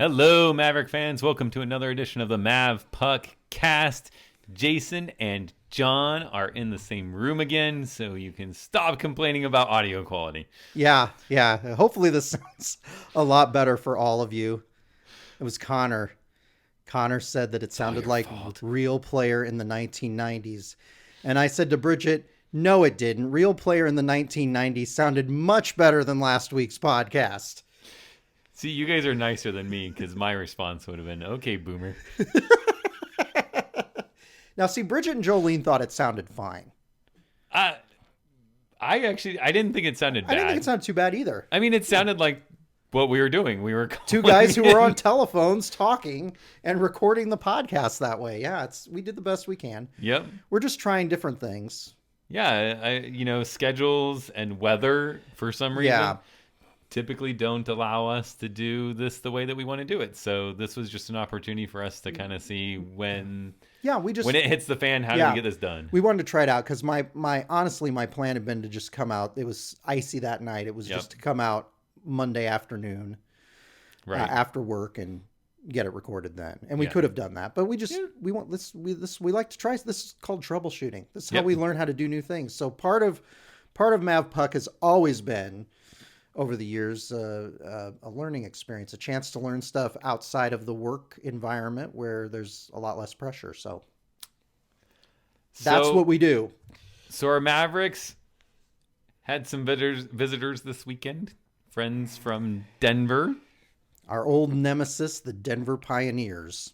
Hello, Maverick fans. Welcome to another edition of the Mavpuckcast. Jason and John are in the same room again, so you can stop complaining about audio quality. Yeah. Hopefully this sounds a lot better for all of you. It was Connor. Connor said that it sounded like Real Player in the 1990s. And I said to Bridget, no, it didn't. Real Player in the 1990s sounded much better than last week's podcast. See, you guys are nicer than me because my response would have been, okay, boomer. Now, see, Bridget and Jolene thought it sounded fine. I didn't think it sounded bad. I didn't think it sounded too bad either. I mean, it sounded like what we were doing. We were two guys who were on telephones talking and recording the podcast that way. Yeah, we did the best we can. Yep. We're just trying different things. Yeah, schedules and weather for some reason typically don't allow us to do this the way that we want to do it. So this was just an opportunity for us to kind of see when it hits the fan, how do we get this done? We wanted to try it out because honestly, my plan had been to just come out. It was icy that night. It was just to come out Monday afternoon, after work and get it recorded then. And we could have done that, but we like to try. This is called troubleshooting. This is how we learn how to do new things. So part of MavPuck has always been, over the years, a learning experience, a chance to learn stuff outside of the work environment where there's a lot less pressure. So that's what we do. So our Mavericks had some visitors this weekend, friends from Denver. Our old nemesis, the Denver Pioneers.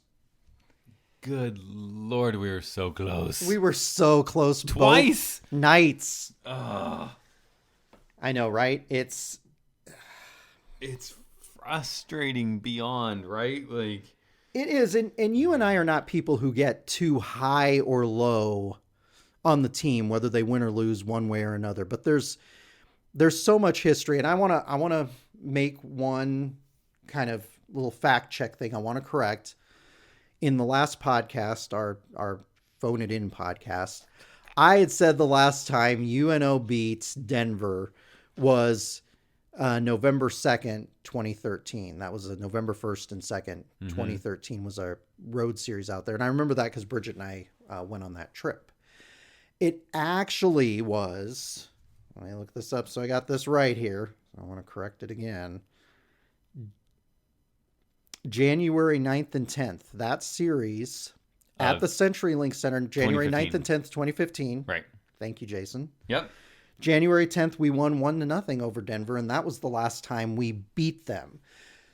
Good Lord, we were so close. We were so close. Twice. Both nights. I know, right? It's frustrating beyond, right? Like it is, and you and I are not people who get too high or low on the team, whether they win or lose one way or another. But there's so much history, and I wanna make one kind of little fact check thing. I want to correct. In the last podcast, our Phone It In podcast, I had said the last time UNO beats Denver was November 2nd, 2013. That was November 1st and 2nd, 2013 was our road series out there. And I remember that because Bridget and I went on that trip. It actually was, let me look this up so I got this right here. I want to correct it again. January 9th and 10th. That series at the CenturyLink Center, January 9th and 10th, 2015. Right. Thank you, Jason. Yep. January 10th, we won 1-0 over Denver, and that was the last time we beat them.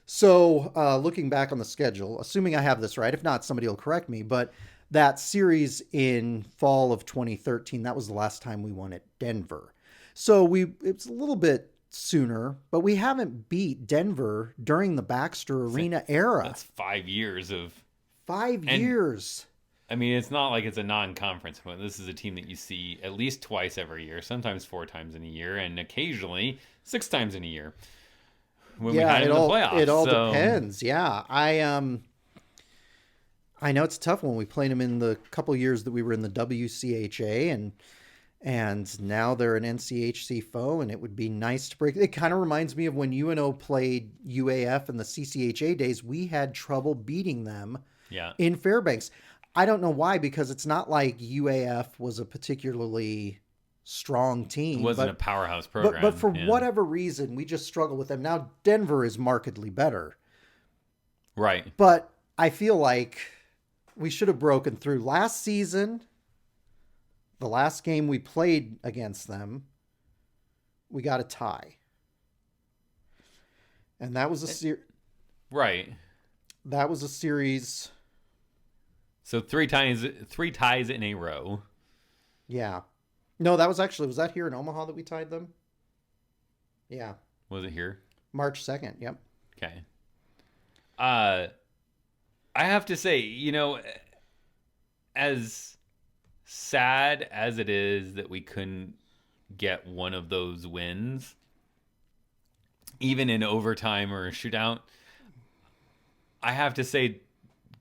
So looking back on the schedule, assuming I have this right, if not, somebody will correct me, but that series in fall of 2013, that was the last time we won at Denver. So it's a little bit sooner, but we haven't beat Denver during the Baxter Arena era. That's 5 years of... 5 years. I mean, it's not like it's a non-conference win. This is a team that you see at least twice every year, sometimes 4 times in a year, and occasionally 6 times in a year. When we had in the playoffs. It all depends. Yeah, I know it's tough when we played them in the couple years that we were in the WCHA, and now they're an NCHC foe, and it would be nice to break. It kind of reminds me of when UNO played UAF in the CCHA days. We had trouble beating them in Fairbanks. I don't know why, because it's not like UAF was a particularly strong team. It wasn't a powerhouse program. But for whatever reason, we just struggle with them. Now, Denver is markedly better. Right. But I feel like we should have broken through. Last season, the last game we played against them, we got a tie. And that was a series. Right. That was a series. So 3 ties in a row. Yeah. No, was that here in Omaha that we tied them? Yeah. Was it here? March 2nd. Yep. Okay. I have to say, as sad as it is that we couldn't get one of those wins, even in overtime or a shootout, I have to say,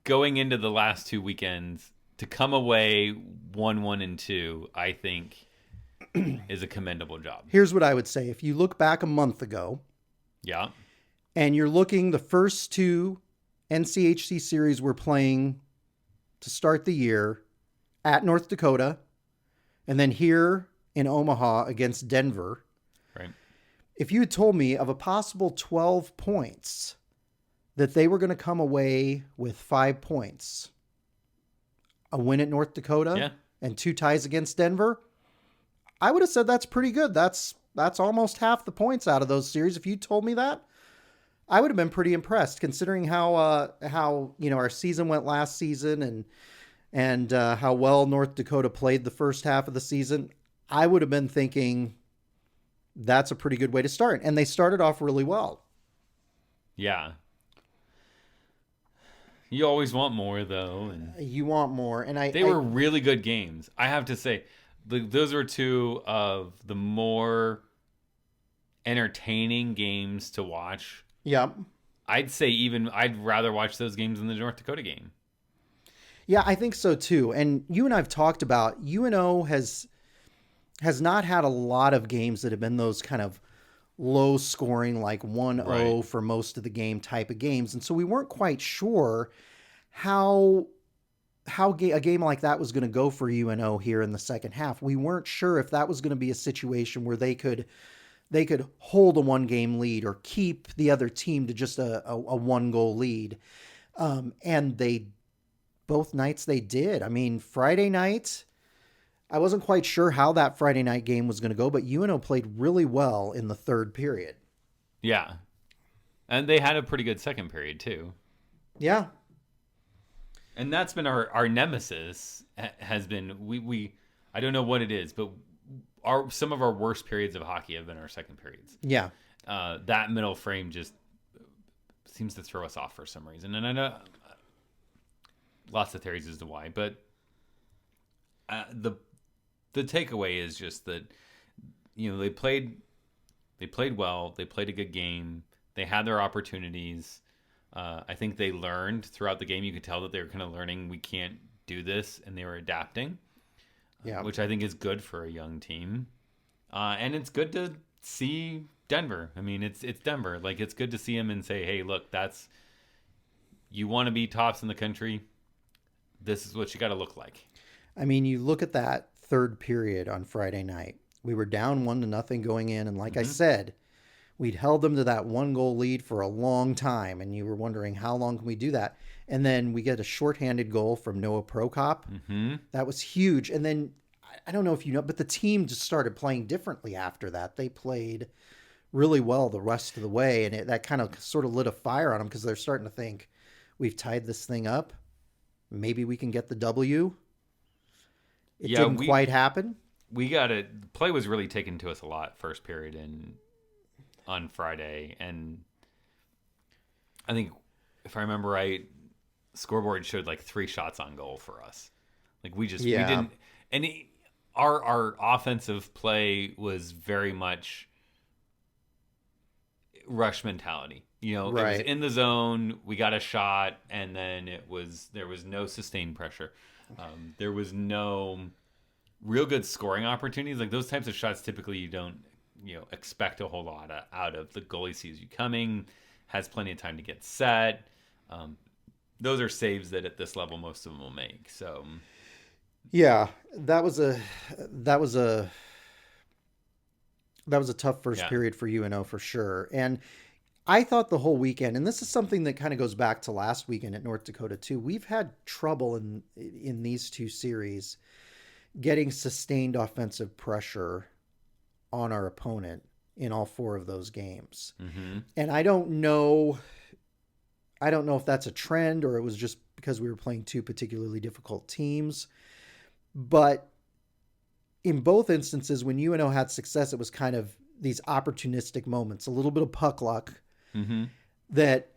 going into the last 2 weekends, to come away 1-1-2, I think is a commendable job. Here's what I would say. If you look back a month ago, yeah, and you're looking the first 2 NCHC series we're playing to start the year at North Dakota, and then here in Omaha against Denver. Right. If you had told me of a possible 12 points that they were going to come away with 5 points, a win at North Dakota and 2 ties against Denver, I would have said that's pretty good. That's almost half the points out of those series. If you told me that, I would have been pretty impressed, considering how our season went last season and how well North Dakota played the first half of the season. I would have been thinking that's a pretty good way to start, and they started off really well. Yeah. You always want more, though. And you want more, and they were really good games. I have to say, those were two of the more entertaining games to watch. Yep. I'd say I'd rather watch those games than the North Dakota game. Yeah, I think so too. And you and I've talked about UNO has not had a lot of games that have been those kind of low scoring, like 1-0 for most of the game type of games. And so we weren't quite sure how a game like that was going to go for UNO here in the second half. We weren't sure if that was going to be a situation where they could hold a 1-game lead or keep the other team to just a 1-goal lead. And both nights they did. I mean, Friday night, I wasn't quite sure how that Friday night game was going to go, but UNO played really well in the third period. Yeah. And they had a pretty good second period, too. Yeah. And that's been our nemesis, has been, we I don't know what it is, but some of our worst periods of hockey have been our second periods. Yeah. That middle frame just seems to throw us off for some reason. And I know lots of theories as to why, but the takeaway is just that, they played well. They played a good game. They had their opportunities. I think they learned throughout the game. You could tell that they were kind of learning, we can't do this, and they were adapting, which I think is good for a young team. And it's good to see Denver. I mean, it's Denver. Like, it's good to see them and say, hey, look, you want to be tops in the country. This is what you got to look like. I mean, you look at that third period on Friday night. We were down 1-0 going in, and like I said, we'd held them to that 1-goal lead for a long time, and you were wondering, how long can we do that? And then we get a shorthanded goal from Noah Prokop. Mm-hmm. That was huge. And then, I don't know if you know, but the team just started playing differently after that. They played really well the rest of the way, and that kind of sort of lit a fire on them, because they're starting to think, we've tied this thing up. Maybe we can get the W. It didn't quite happen. We got it. Play was really taken to us a lot first period on Friday, and I think, if I remember right, scoreboard showed like 3 shots on goal for us. Like, we didn't, and our offensive play was very much rush mentality. It was in the zone, we got a shot, and then there was no sustained pressure. There was no real good scoring opportunities. Like, those types of shots, typically you don't, expect a whole lot out of. The goalie sees you coming, has plenty of time to get set. Those are saves that at this level most of them will make. So, yeah, that was a tough first period for UNO for sure. And I thought the whole weekend, and this is something that kind of goes back to last weekend at North Dakota too, we've had trouble in these two series getting sustained offensive pressure on our opponent in all 4 of those games. Mm-hmm. And I don't know if that's a trend or it was just because we were playing 2 particularly difficult teams. But in both instances, when UNO had success, it was kind of these opportunistic moments, a little bit of puck luck that,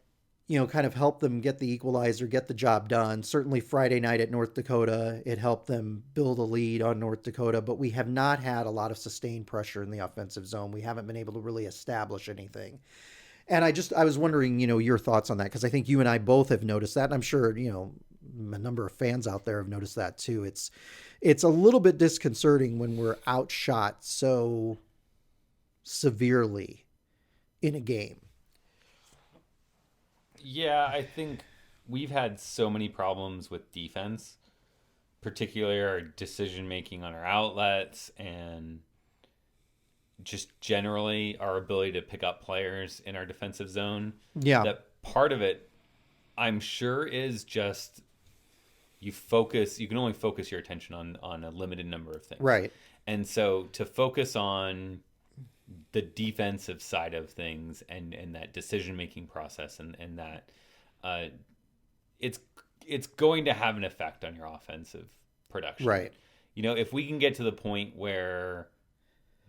kind of helped them get the equalizer, get the job done. Certainly Friday night at North Dakota, it helped them build a lead on North Dakota, but we have not had a lot of sustained pressure in the offensive zone. We haven't been able to really establish anything. And I was wondering, your thoughts on that, because I think you and I both have noticed that, and I'm sure, a number of fans out there have noticed that too. It's a little bit disconcerting when we're outshot so severely in a game. Yeah, I think we've had so many problems with defense, particularly our decision making on our outlets and just generally our ability to pick up players in our defensive zone. Yeah. That part of it, I'm sure, is just you can only focus your attention on a limited number of things. Right. And so to focus on the defensive side of things and that decision-making process and that it's going to have an effect on your offensive production. Right. If we can get to the point where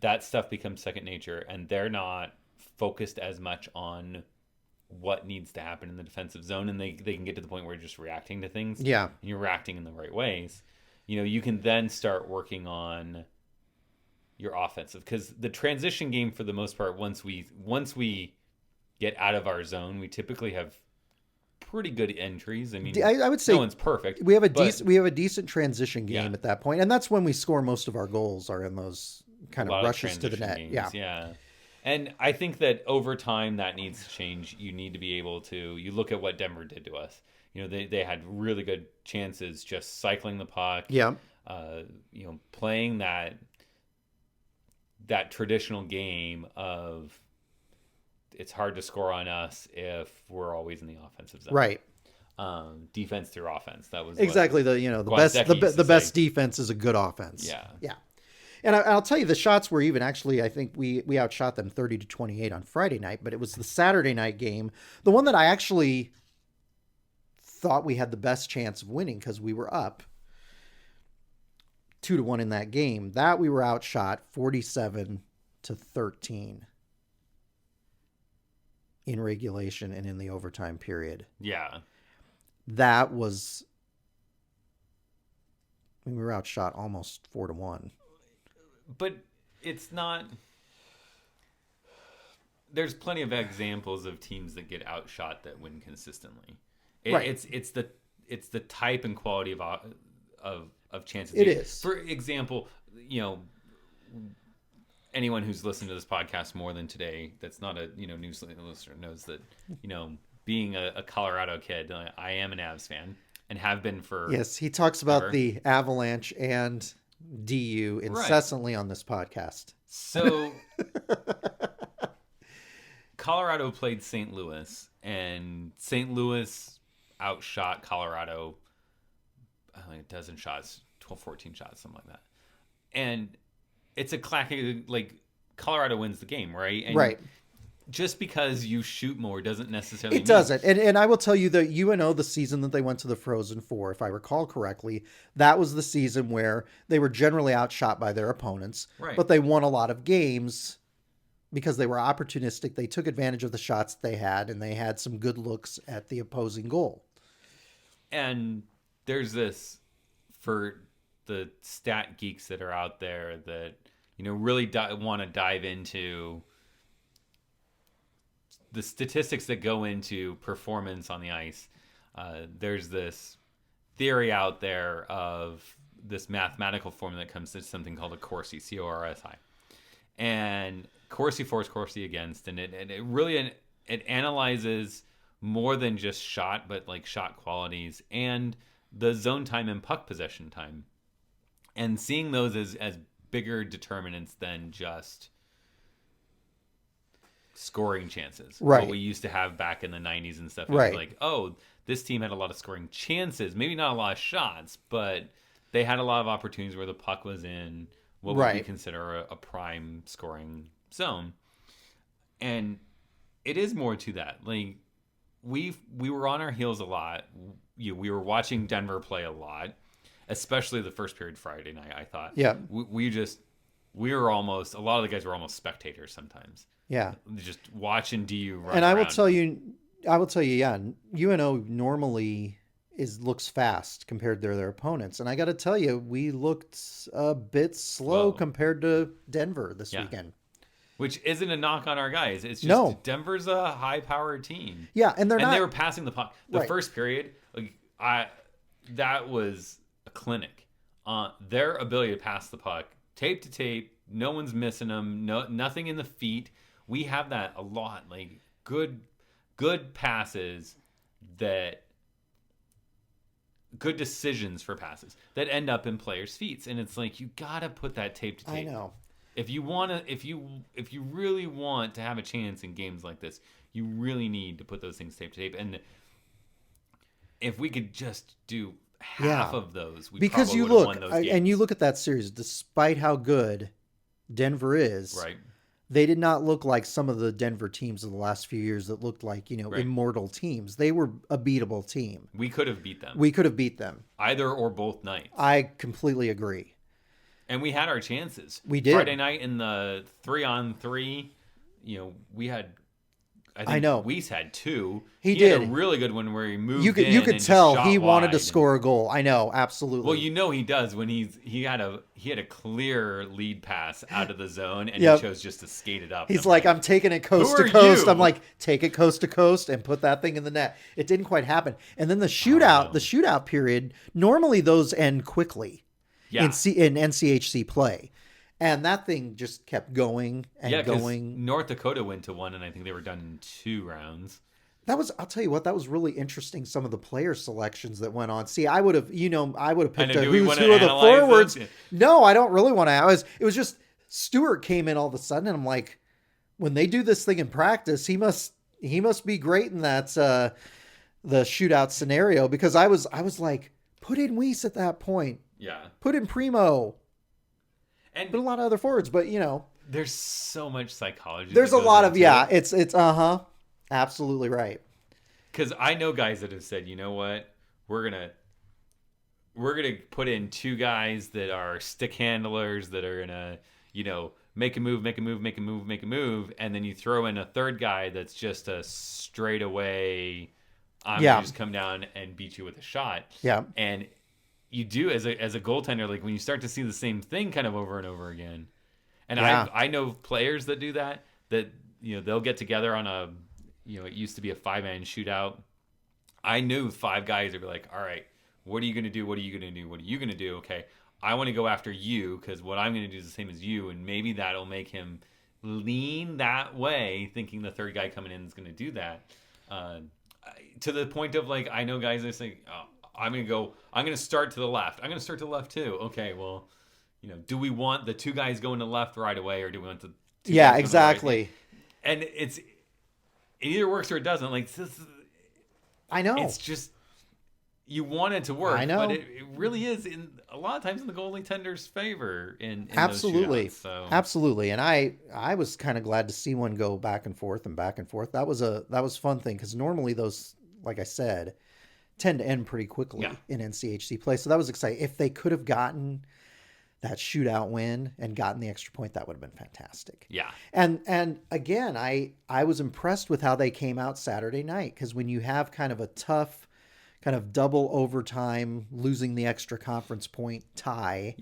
that stuff becomes second nature and they're not focused as much on what needs to happen in the defensive zone and they can get to the point where you're just reacting to things. Yeah. And you're reacting in the right ways. You can then start working on your offensive, because the transition game, for the most part, once we get out of our zone, we typically have pretty good entries. I mean, I would say no one's perfect. We have a decent transition game at that point, and that's when we score most of our goals are in those kind of rushes to the net. Games, yeah. And I think that over time that needs to change. You need to be able to. You look at what Denver did to us. They had really good chances just cycling the puck. Yeah. Playing that traditional game of it's hard to score on us if we're always in the offensive zone. Right. Defense through offense. That was exactly the best defense is a good offense. Yeah. Yeah. And I'll tell you, the shots were even. Actually, I think we outshot them 30-28 on Friday night, but it was the Saturday night game, the one that I actually thought we had the best chance of winning because we were up 2-1 in that game. That we were outshot 47-13 in regulation and in the overtime period. Yeah. That was, we were outshot almost 4-1. But it's not. There's plenty of examples of teams that get outshot that win consistently. Right. It's the type and quality of chances. It is. For example, anyone who's listened to this podcast more than today, that's not a news listener, knows that being a Colorado kid, I am an Avs fan and have been for. Yes, he talks about the Avalanche and DU incessantly on this podcast. So Colorado played St. Louis, and St. Louis outshot Colorado a dozen shots, 12, 14 shots, something like that. And it's a classic, Colorado wins the game, right? And right. Just because you shoot more doesn't necessarily It doesn't. And I will tell you that UNO, the season that they went to the Frozen Four, if I recall correctly, that was the season where they were generally outshot by their opponents. Right. But they won a lot of games because they were opportunistic. They took advantage of the shots they had, and they had some good looks at the opposing goal. And there's this, for the stat geeks that are out there that, really want to dive into the statistics that go into performance on the ice. There's this theory out there of this mathematical formula that comes to something called a Corsi, C-O-R-S-I. And Corsi for is Corsi against, and it really it analyzes more than just shot, but shot qualities and the zone time and puck possession time, and seeing those as bigger determinants than just scoring chances. Right. What we used to have back in the 90s and stuff. It right. was this team had a lot of scoring chances, maybe not a lot of shots, but they had a lot of opportunities where the puck was in what would we consider a prime scoring zone. And it is more to that. We were on our heels a lot. We were watching Denver play a lot, especially the first period Friday night, I thought. Yeah. We were almost, a lot of the guys were almost spectators sometimes. Yeah. Just watching DU run and around. I will tell you, yeah, UNO normally looks fast compared to their opponents. And I got to tell you, we looked a bit slow compared to Denver this weekend. Which isn't a knock on our guys. It's just Denver's a high-powered team. Yeah, and they were passing the puck. The first period, that was a clinic. Their ability to pass the puck, tape to tape, no one's missing them, nothing in the feet. We have that a lot. Good passes that good decisions for passes that end up in players' feet. And it's like, you got to put that tape to tape. I know. If you want to, if you really want to have a chance in games like this, you really need to put those things tape to tape. And if we could just do half of those, we because probably you would have look won those games. and you look at that series, despite how good Denver is, right? They did not look like some of the Denver teams of the last few years that looked like, Right. immortal teams. They were a beatable team. We could have beat them. We could have beat them. Either or both nights. I completely agree. And we had our chances. We did. Friday night in the 3-on-3, we had, I know. Weiss had 2. He had did. a really good one where he moved you in could and tell just shot he wanted to wide. score a goal. I know, absolutely. Well, he does when he had a clear lead pass out of the zone and Yep. he chose just to skate it up. He's like, I'm taking it coast Who to are coast. you? I'm like, take it coast to coast and put that thing in the net. It didn't quite happen. And then the shootout period, normally those end quickly in NCHC play. And that thing just kept going and going. North Dakota went to 1, and I think they were done in 2 rounds. I'll tell you what, that was really interesting. Some of the player selections that went on. See, I would have picked a who's who of the forwards. Those? No, I don't really want to. It was just Stewart came in all of a sudden, and I'm like, when they do this thing in practice, he must be great in that the shootout scenario, because I was like, put in Weiss at that point. Yeah. Put in Primo. And but a lot of other forwards, but there's so much psychology. There's a lot of it's absolutely right. Because I know guys that have said, you know what, we're gonna put in 2 guys that are stick handlers that are gonna make a move, and then you throw in a third guy that's just a straight away. I'm gonna just come down and beat you with a shot. Yeah, and you do as a goaltender, like when you start to see the same thing kind of over and over again. And I know players that do that they'll get together on a it used to be a 5-man shootout. I knew 5 guys would be like, all right, what are you going to do? What are you going to do? What are you going to do? Okay, I want to go after you because what I'm going to do is the same as you, and maybe that'll make him lean that way, thinking the third guy coming in is going to do that. To the point of like, I know guys that say, oh, I'm going to start to the left. I'm going to start to the left too. Okay, well, do we want the 2 guys going to the left right away, or do we want the 2 guys going exactly. To the right? And it either works or it doesn't. Like, I know. It's just, you want it to work. I know. But it really is in a lot of times in the goalie tender's favor in absolutely. Those shootouts, so. Absolutely. And I was kind of glad to see one go back and forth. That was a fun thing, because normally those, like I said, tend to end pretty quickly in NCHC play. So that was exciting. If they could have gotten that shootout win and gotten the extra point, that would have been fantastic. Yeah. And again, I was impressed with how they came out Saturday night, because when you have kind of a tough, kind of double overtime, losing the extra conference point tie,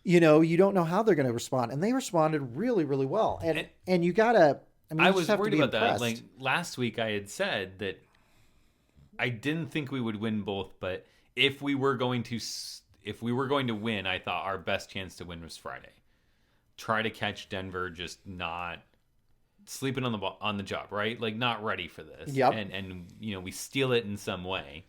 you don't know how they're going to respond. And they responded really, really well. And you gotta, I was worried about that. Like last week I had said that I didn't think we would win both, but if we were going to win, I thought our best chance to win was Friday. Try to catch Denver just not sleeping on the job, right? Like not ready for this. Yep. And we steal it in some way.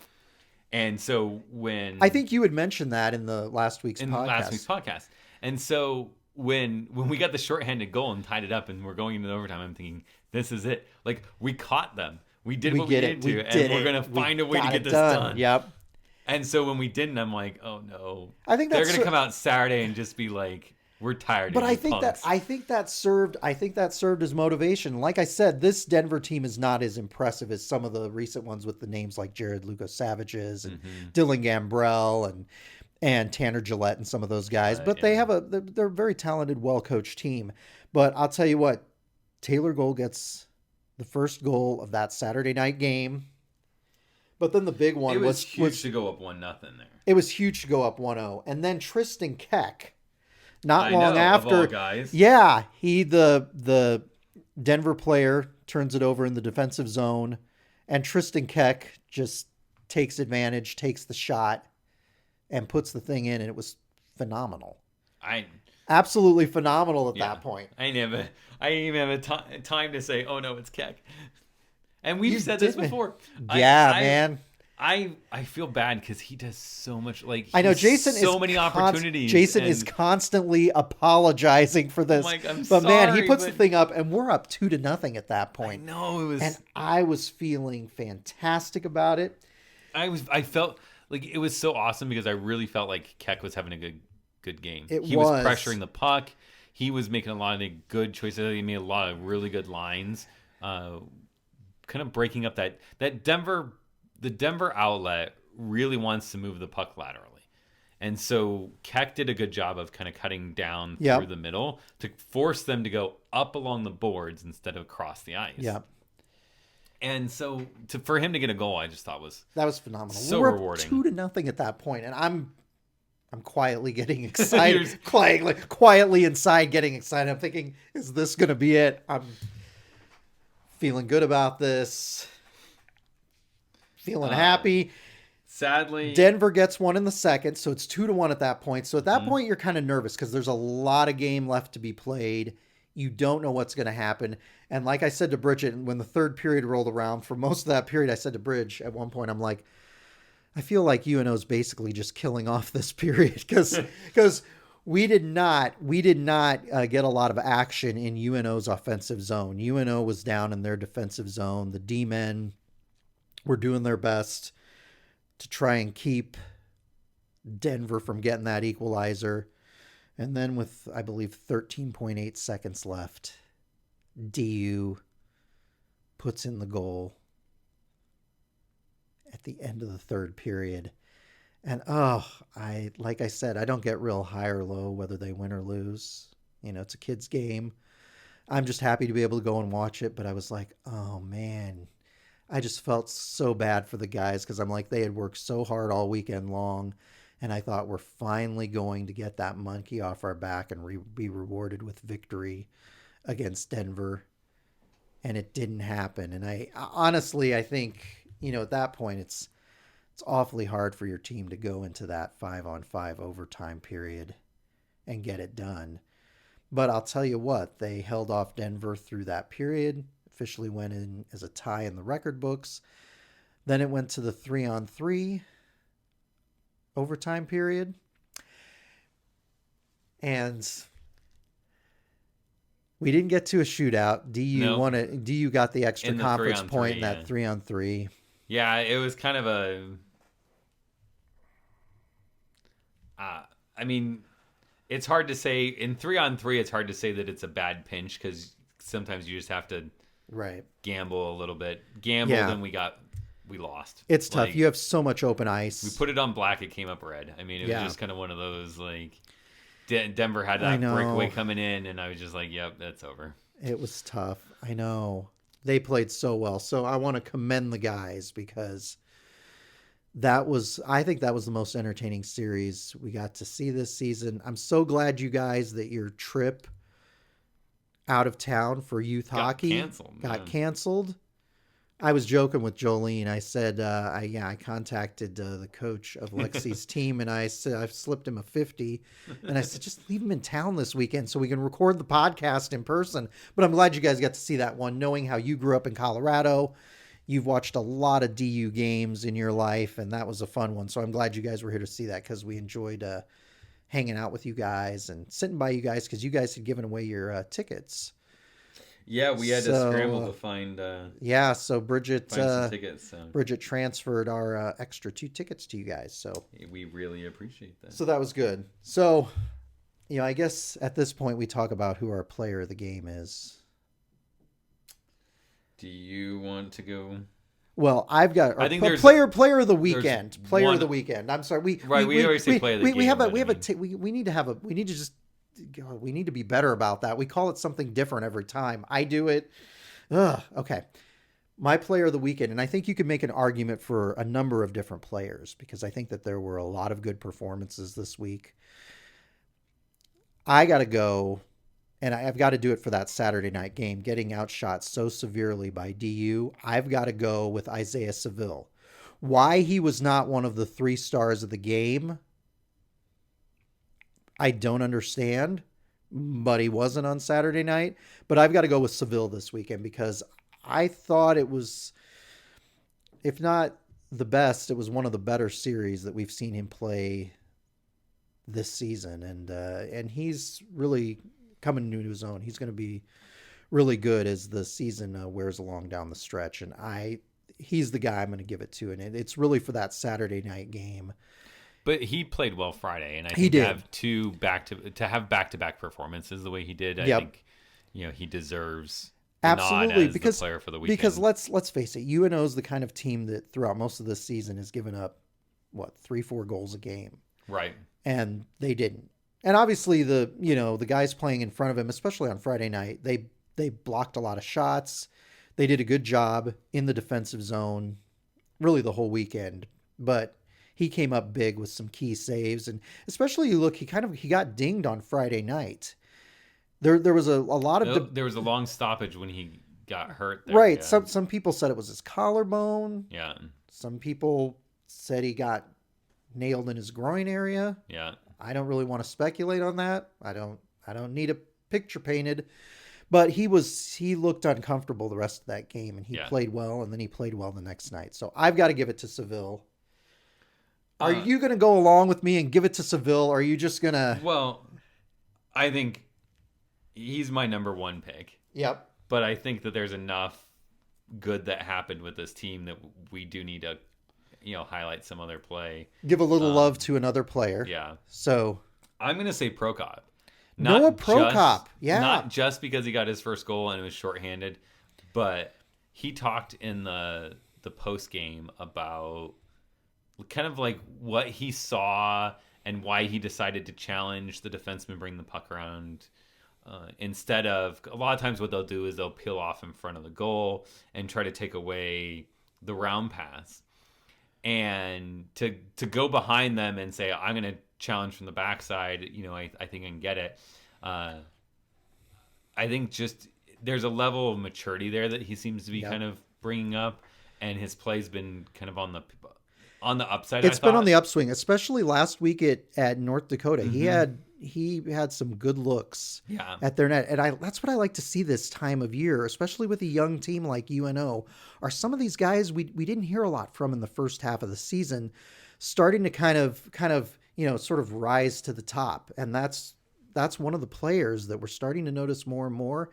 And so when I think you had mentioned that in the last week's podcast. And so when we got the shorthanded goal and tied it up and we're going into overtime, I'm thinking, this is it. Like, we caught them. We did what we needed to, and we're going to find a way to get this done. Yep. And so when we didn't, I'm like, oh no. I think they're going to come out Saturday and just be like, we're tired. But I think that served as motivation. Like I said, this Denver team is not as impressive as some of the recent ones with the names like Jared Lugo Savages and Dylan Gambrell and Tanner Gillette and some of those guys. But they're a very talented, well-coached team. But I'll tell you what, Taylor Gohl gets the first goal of that Saturday night game. But then the big one was huge to go up 1-0 there. It was huge to go up 1-0. And then Tristan Keck, not long after, of all guys. Yeah, the Denver player turns it over in the defensive zone, and Tristan Keck just takes advantage, takes the shot, and puts the thing in, and it was phenomenal. Absolutely phenomenal at that point. I didn't even have time to say, oh no, it's Keck. And we've said this before. Man. I feel bad because he does so much. Like I know he's Jason so many opportunities. Jason and is constantly apologizing for this. like, I'm but man, he sorry, puts but- the thing up, and we're up 2-0 at that I point. know it was. And I was feeling fantastic about it. I felt like it was so awesome because I really felt like Keck was having a good game. It He was was. pressuring the puck. He was making a lot of good choices. He made a lot of really good lines. Kind of breaking up that Denver. The Denver outlet really wants to move the puck laterally. And so Keck did a good job of kind of cutting down through the middle to force them to go up along the boards instead of across the ice. Yeah. And so for him to get a goal, I just thought that was phenomenal. So we're rewarding. 2-0 at that point, and I'm quietly getting excited. quietly inside getting excited. I'm thinking, is this going to be it? I'm feeling good about this. Feeling happy. Sadly, Denver gets one in the second, so it's 2-1 at that point. So at that point, you're kind of nervous because there's a lot of game left to be played. You don't know what's going to happen. And like I said to Bridget, when the third period rolled around, for most of that period, I said to Bridge at one point, I'm like, I feel like UNO's basically just killing off this period because we did not get a lot of action in UNO's offensive zone. UNO was down in their defensive zone. The D-men were doing their best to try and keep Denver from getting that equalizer. And then with, I believe, 13.8 seconds left, DU puts in the goal at the end of the third period. And, like I said, I don't get real high or low whether they win or lose. You know, it's a kid's game. I'm just happy to be able to go and watch it. But I was like, oh, man. I just felt so bad for the guys because I'm like, they had worked so hard all weekend long. And I thought we're finally going to get that monkey off our back and be rewarded with victory against Denver. And it didn't happen. And I honestly, I think, you know, at that point, it's awfully hard for your team to go into that 5-on-5 overtime period and get it done. But I'll tell you what, they held off Denver through that period. Officially went in as a tie in the record books. Then it went to the 3-on-3 overtime period. And we didn't get to a shootout. DU got the extra In the conference 3-on-3, point in that 3-on-3. yeah, it was kind of a. I mean, it's hard to say in 3-on-3. It's hard to say that it's a bad pinch because sometimes you just have to gamble a little bit. And we lost. It's tough. Like, you have so much open ice. We put it on black. It came up red. I mean, it was just kind of one of those like Denver had that breakaway coming in, and I was just like, "Yep, that's over." It was tough. I know. They played so well. So I want to commend the guys because I think that was the most entertaining series we got to see this season. I'm so glad you guys that your trip out of town for youth hockey got canceled. I was joking with Jolene. I said, I contacted the coach of Lexi's team, and I said, I've slipped him a 50. And I said, just leave him in town this weekend so we can record the podcast in person. But I'm glad you guys got to see that one, knowing how you grew up in Colorado. You've watched a lot of DU games in your life, and that was a fun one. So I'm glad you guys were here to see that because we enjoyed hanging out with you guys and sitting by you guys because you guys had given away your tickets. Yeah, we had to scramble to find. So Bridget find some tickets. Bridget transferred our extra 2 tickets to you guys. So we really appreciate that. So that was good. So, you know, I guess at this point we talk about who our player of the game is. Do you want to go? Well, I've got I think player of the weekend. Player of the weekend. I'm sorry. We always say player of the game. We need to be better about that. We call it something different every time. I do it. Okay. My player of the weekend, and I think you could make an argument for a number of different players because I think that there were a lot of good performances this week. I got to go, and I've got to do it for that Saturday night game, getting outshot so severely by DU. I've got to go with Isaiah Seville. Why he was not one of the 3 stars of the game, I don't understand, but he wasn't on Saturday night. But I've got to go with Seville this weekend because I thought it was, if not the best. It was one of the better series that we've seen him play this season, and he's really coming into his own. He's going to be really good as the season wears along down the stretch, and he's the guy I'm going to give it to, and it's really for that Saturday night game. But he played well Friday, and I think He did. to have back-to-back performances the way he did, I Yep. think he deserves Absolutely, nod as because the player for the weekend. because let's face it, UNO's the kind of team that throughout most of this season has given up 3-4 goals a game, right. and they didn't. And obviously the guys playing in front of him, especially on Friday night, they blocked a lot of shots. They did a good job in the defensive zone, really the whole weekend. But he came up big with some key saves, and especially he got dinged on Friday night. There was a lot of There was a long stoppage when he got hurt there, right. yeah. Some people said it was his collarbone. Yeah. Some people said he got nailed in his groin area. Yeah. I don't really want to speculate on that. I don't need a picture painted, but he looked uncomfortable the rest of that game, and he played well, and then he played well the next night. So I've got to give it to Seville. Are you going to go along with me and give it to Seville? Or are you just going to... Well, I think he's my number one pick. Yep. But I think that there's enough good that happened with this team that we do need to, highlight some other play. Give a little love to another player. Yeah. So I'm going to say Prokop. Noah Prokop. Yeah. Not just because he got his first goal and it was shorthanded, but he talked in the post game about kind of like what he saw and why he decided to challenge the defenseman, bring the puck around. Instead of, a lot of times what they'll do is they'll peel off in front of the goal and try to take away the round pass. And to go behind them and say, I'm going to challenge from the backside, I think I can get it. I think just there's a level of maturity there that he seems to be kind of bringing up, and his play's been kind of on the upside. It's been on the upswing, especially last week at North Dakota. Mm-hmm. He had some good looks at their net, and that's what I like to see this time of year, especially with a young team like UNO. Are some of these guys we didn't hear a lot from in the first half of the season starting to kind of sort of rise to the top, and that's one of the players that we're starting to notice more and more,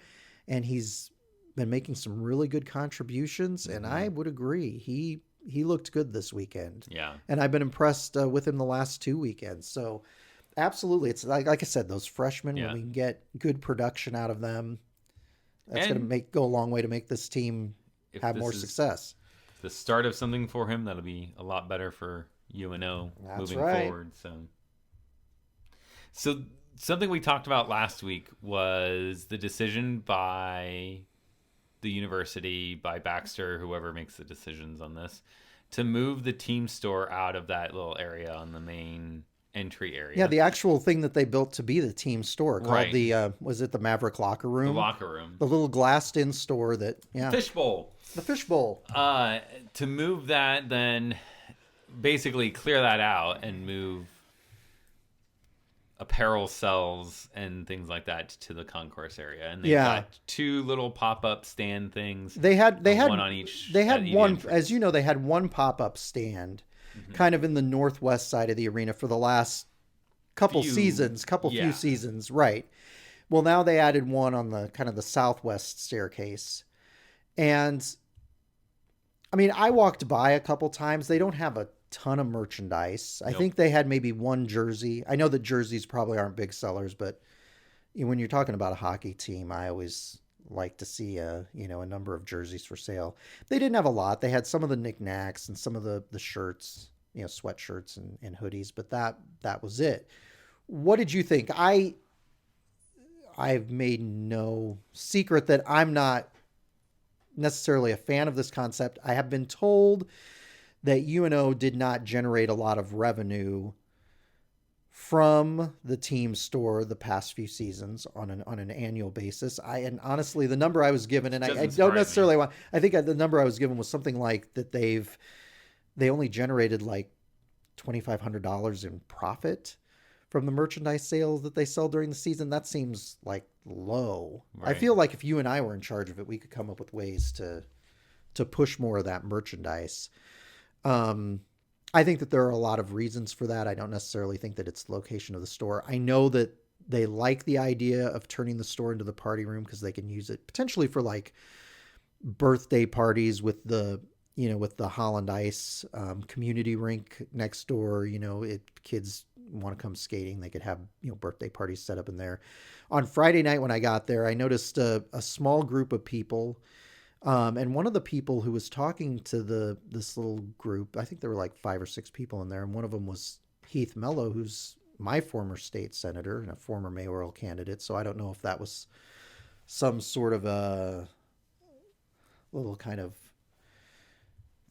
and he's been making some really good contributions, and I would agree he looked good this weekend. Yeah. And I've been impressed with him the last 2 weekends. So absolutely. It's like I said, those freshmen, when we can get good production out of them, that's going to go a long way to make this team have more success. The start of something for him, that'll be a lot better for UNO moving forward. So something we talked about last week was the decision by the university, by Baxter, whoever makes the decisions on this, to move the team store out of that little area on the main entry area. Yeah, the actual thing that they built to be the team store called the was it the Maverick locker room? The locker room. The little glassed-in store that Fishbowl. The fishbowl. To move that, then basically clear that out and move apparel cells and things like that to the concourse area, and they got 2 little pop-up stand things. They had one on each. They had one, entrance. as you know, they had one pop-up stand, kind of in the northwest side of the arena for the last few seasons, right? Well, now they added one on the kind of the southwest staircase, and I mean, I walked by a couple times. They don't have a ton of merchandise. I think they had maybe one jersey. I know that jerseys probably aren't big sellers, but when you're talking about a hockey team, I always like to see a number of jerseys for sale. They didn't have a lot. They had some of the knickknacks and some of the shirts, sweatshirts and hoodies, but that was it. What did you think? I've made no secret that I'm not necessarily a fan of this concept. I have been told that UNO did not generate a lot of revenue from the team store the past few seasons on an annual basis. And honestly, the number I was given, and I don't necessarily want, I think the number I was given was something like that they only generated like $2,500 in profit from the merchandise sales that they sell during the season. That seems like low. Right. I feel like if you and I were in charge of it, we could come up with ways to push more of that merchandise. I think that there are a lot of reasons for that. I don't necessarily think that it's the location of the store. I know that they like the idea of turning the store into the party room because they can use it potentially for like birthday parties with the, with the Holland Ice community rink next door. If kids want to come skating, they could have, birthday parties set up in there. On Friday night when I got there, I noticed a small group of people. And one of the people who was talking to this little group, I think there were like 5 or 6 people in there. And one of them was Heath Mello, who's my former state senator and a former mayoral candidate. So I don't know if that was some sort of a little kind of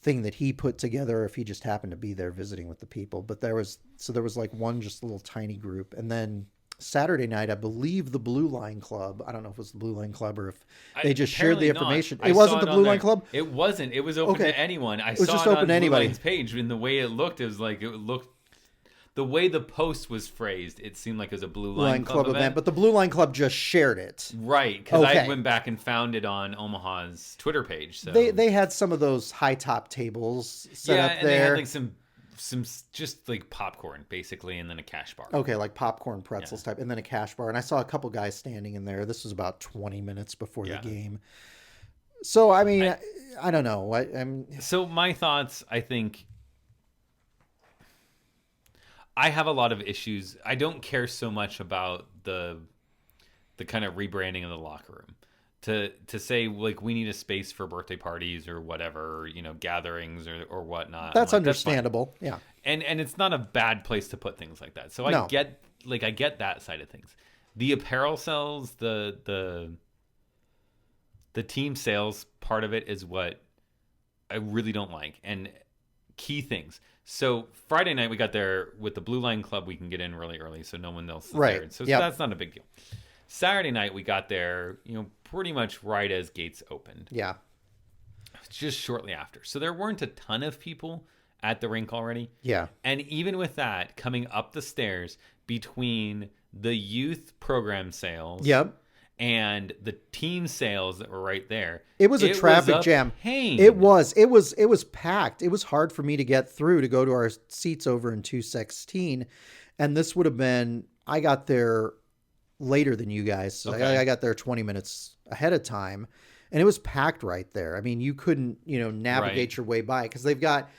thing that he put together, if he just happened to be there visiting with the people. But there was like one just little tiny group. And then Saturday night, I believe the Blue Line Club, I don't know if it was the Blue Line Club or if they just shared the information. It wasn't the Blue Line Club? It wasn't. It was open to anyone. I saw just it open on to anybody. Blue Line's page, and the way it looked, the way the post was phrased, it seemed like it was a Blue Line Club event. But the Blue Line Club just shared it. Right, because I went back and found it on Omaha's Twitter page. So they had some of those high top tables set up there. Yeah, and they had like some just like popcorn basically, and then a cash bar. Okay, like popcorn pretzels type, and then a cash bar. And I saw a couple guys standing in there. This was about 20 minutes before the game. So I mean, I don't know. So my thoughts, I think. I have a lot of issues. I don't care so much about the kind of rebranding of the locker room. To say like we need a space for birthday parties or whatever, gatherings or whatnot. That's understandable. That's and it's not a bad place to put things like that. So I get that side of things. The apparel sales, the team sales part of it is what I really don't like. And key things. So Friday night we got there with the Blue Line Club. We can get in really early, so no one else is there. So that's not a big deal. Saturday night we got there, pretty much right as gates opened. Yeah. Just shortly after. So there weren't a ton of people at the rink already. Yeah. And even with that, coming up the stairs between the youth program sales and the team sales that were right there. It was a traffic jam. Pain. It was packed. It was hard for me to get through to go to our seats over in 216. And this would have been, I got there later than you guys. So I got there 20 minutes ahead of time, and it was packed right there. I mean, you couldn't, navigate your way by because they've got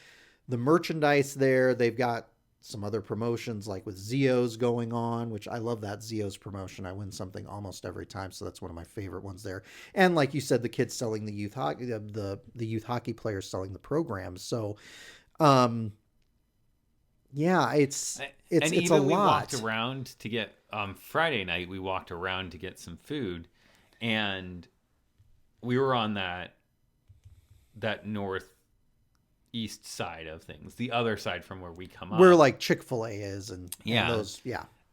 the merchandise there. They've got some other promotions like with Zio's going on, which I love that Zio's promotion. I win something almost every time. So that's one of my favorite ones there. And like you said, the kids selling the youth hockey, the youth hockey players selling the programs. So, it's a lot. We walked around to get Friday night. We walked around to get some food, and we were on that northeast side of things, the other side from where we come up, where like Chick-fil-A is, and those,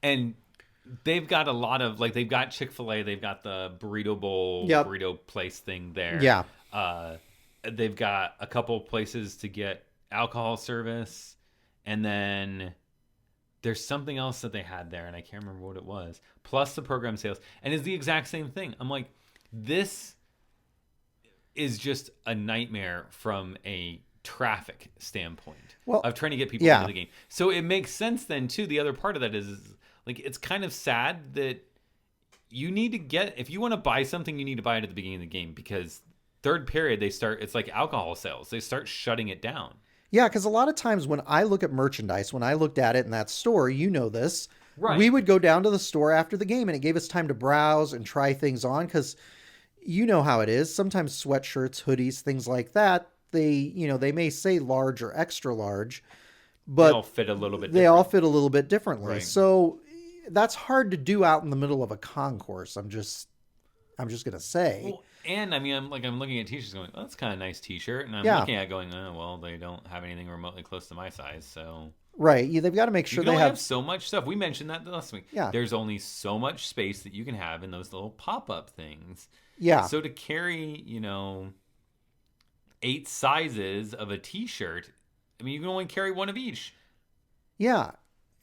and they've got a lot of they've got Chick-fil-A, they've got the burrito bowl, burrito place thing there. Yeah, they've got a couple places to get alcohol service. And then there's something else that they had there, and I can't remember what it was. Plus the program sales. And it's the exact same thing. I'm like, this is just a nightmare from a traffic standpoint of trying to get people into the game. So it makes sense then, too. The other part of that is like, it's kind of sad that you need to if you want to buy something, you need to buy it at the beginning of the game, because third period, it's like alcohol sales. They start shutting it down. Yeah, because a lot of times when I look at merchandise, when I looked at it in that store, this, we would go down to the store after the game, and it gave us time to browse and try things on, because you know how it is. Sometimes sweatshirts, hoodies, things like that, they may say large or extra large, but they all fit a little bit differently. Right. So that's hard to do out in the middle of a concourse. I'm just going to say. Well, and I mean, I'm looking at t-shirts going, that's kind of a nice t-shirt. And I'm looking at it going, oh, well, they don't have anything remotely close to my size. So right. They've got to make sure they have so much stuff. We mentioned that last week. Yeah. There's only so much space that you can have in those little pop-up things. Yeah. So to carry, 8 sizes of a t-shirt, I mean, you can only carry one of each. Yeah.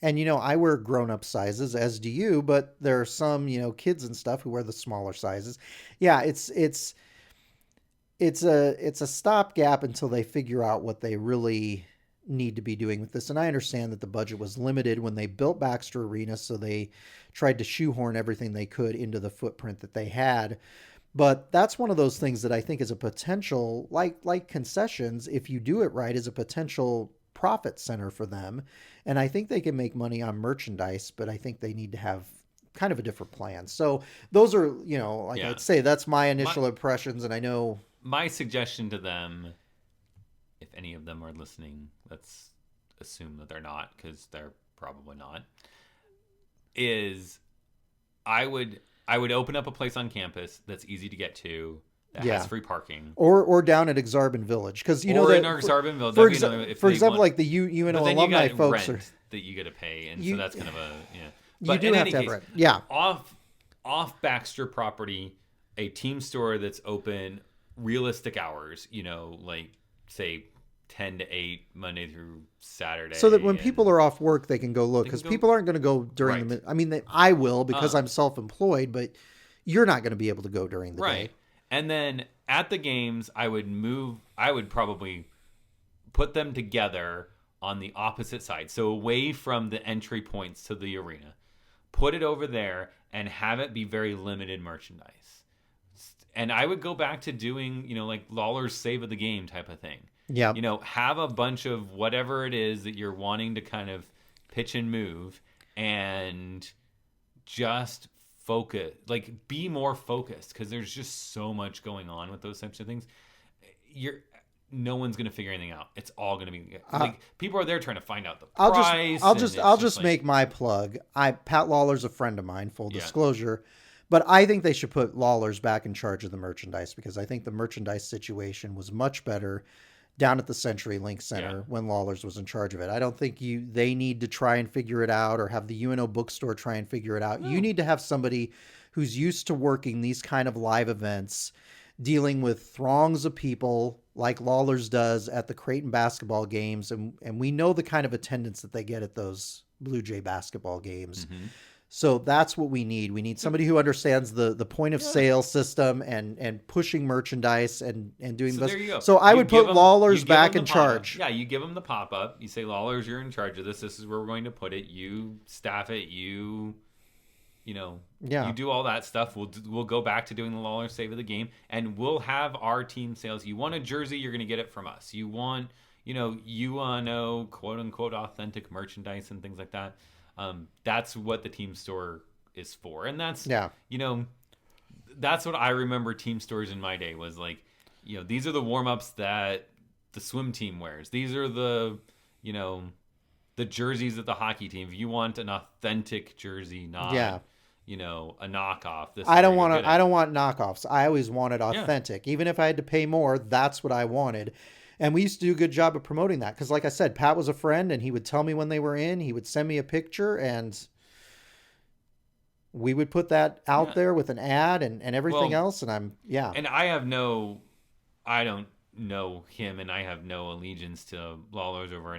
And, I wear grown-up sizes, as do you, but there are some, kids and stuff who wear the smaller sizes. Yeah, it's it's a stopgap until they figure out what they really need to be doing with this. And I understand that the budget was limited when they built Baxter Arena, so they tried to shoehorn everything they could into the footprint that they had. But that's one of those things that I think is a potential, like concessions, if you do it right, is a potential profit center for them. And I think they can make money on merchandise, but I think they need to have kind of a different plan. So those are, like I'd say, that's my initial impressions. And I know my suggestion to them, if any of them are listening, let's assume that they're not, because they're probably not, is I would open up a place on campus that's easy to get to, that has free parking, or down at Exarban Village, because in Exarban Village. For example, like the UNO alumni folks are that you got to pay, and so that's kind of a But you do have to have rent. Yeah, off Baxter property, a team store that's open realistic hours. Like say 10 to 8 Monday through Saturday, so that when people are off work, they can go look, because people aren't going to go during the. I mean, I will, because I'm self-employed, but you're not going to be able to go during the day. And then at the games, I would probably put them together on the opposite side, so away from the entry points to the arena. Put it over there and have it be very limited merchandise. And I would go back to doing, like Lawler's save of the game type of thing. Yeah. Have a bunch of whatever it is that you're wanting to kind of pitch and move, and just focus, like be more focused, because there's just so much going on with those types of things. No one's going to figure anything out. It's all going to be like people are there trying to find out the price. I'll just make my plug. Pat Lawler's a friend of mine, full disclosure, but I think they should put Lawler's back in charge of the merchandise, because I think the merchandise situation was much better down at the CenturyLink Center when Lawler's was in charge of it. I don't think they need to try and figure it out, or have the UNO bookstore try and figure it out. No. You need to have somebody who's used to working these kind of live events, dealing with throngs of people like Lawler's does at the Creighton basketball games. And we know the kind of attendance that they get at those Blue Jay basketball games. Mm-hmm. So that's what we need. We need somebody who understands the point of sale system and pushing merchandise and doing this. There you go. So I would put Lawler's back in charge. Yeah, you give them the pop-up. You say, Lawler's, you're in charge of this. This is where we're going to put it. You staff it. You do all that stuff. We'll go back to doing the Lawler save of the game, and we'll have our team sales. You want a jersey, you're going to get it from us. You want, quote unquote authentic merchandise and things like that. That's what the team store is for. And that's, that's what I remember team stores in my day was like, these are the warm-ups that the swim team wears. These are the jerseys of the hockey team. If you want an authentic jersey, not a knockoff. I don't want knockoffs. I always wanted authentic. Even if I had to pay more, that's what I wanted. And we used to do a good job of promoting that, because like I said, Pat was a friend, and he would tell me when they were in. He would send me a picture, and we would put that out there with an ad and everything else. And And I don't know him, and I have no allegiance to Lawler's over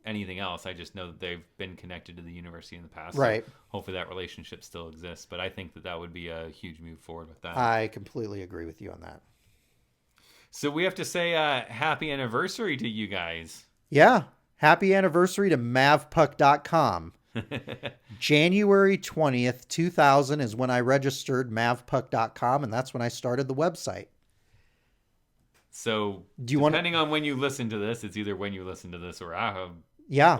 anything else. I just know that they've been connected to the university in the past. Right. So hopefully that relationship still exists. But I think that would be a huge move forward with that. I completely agree with you on that. So we have to say happy anniversary to you guys. Yeah. Happy anniversary to Mavpuck.com. January 20th, 2000 is when I registered Mavpuck.com, and that's when I started the website. So depending on when you listen to this, it's either when you listen to this or I have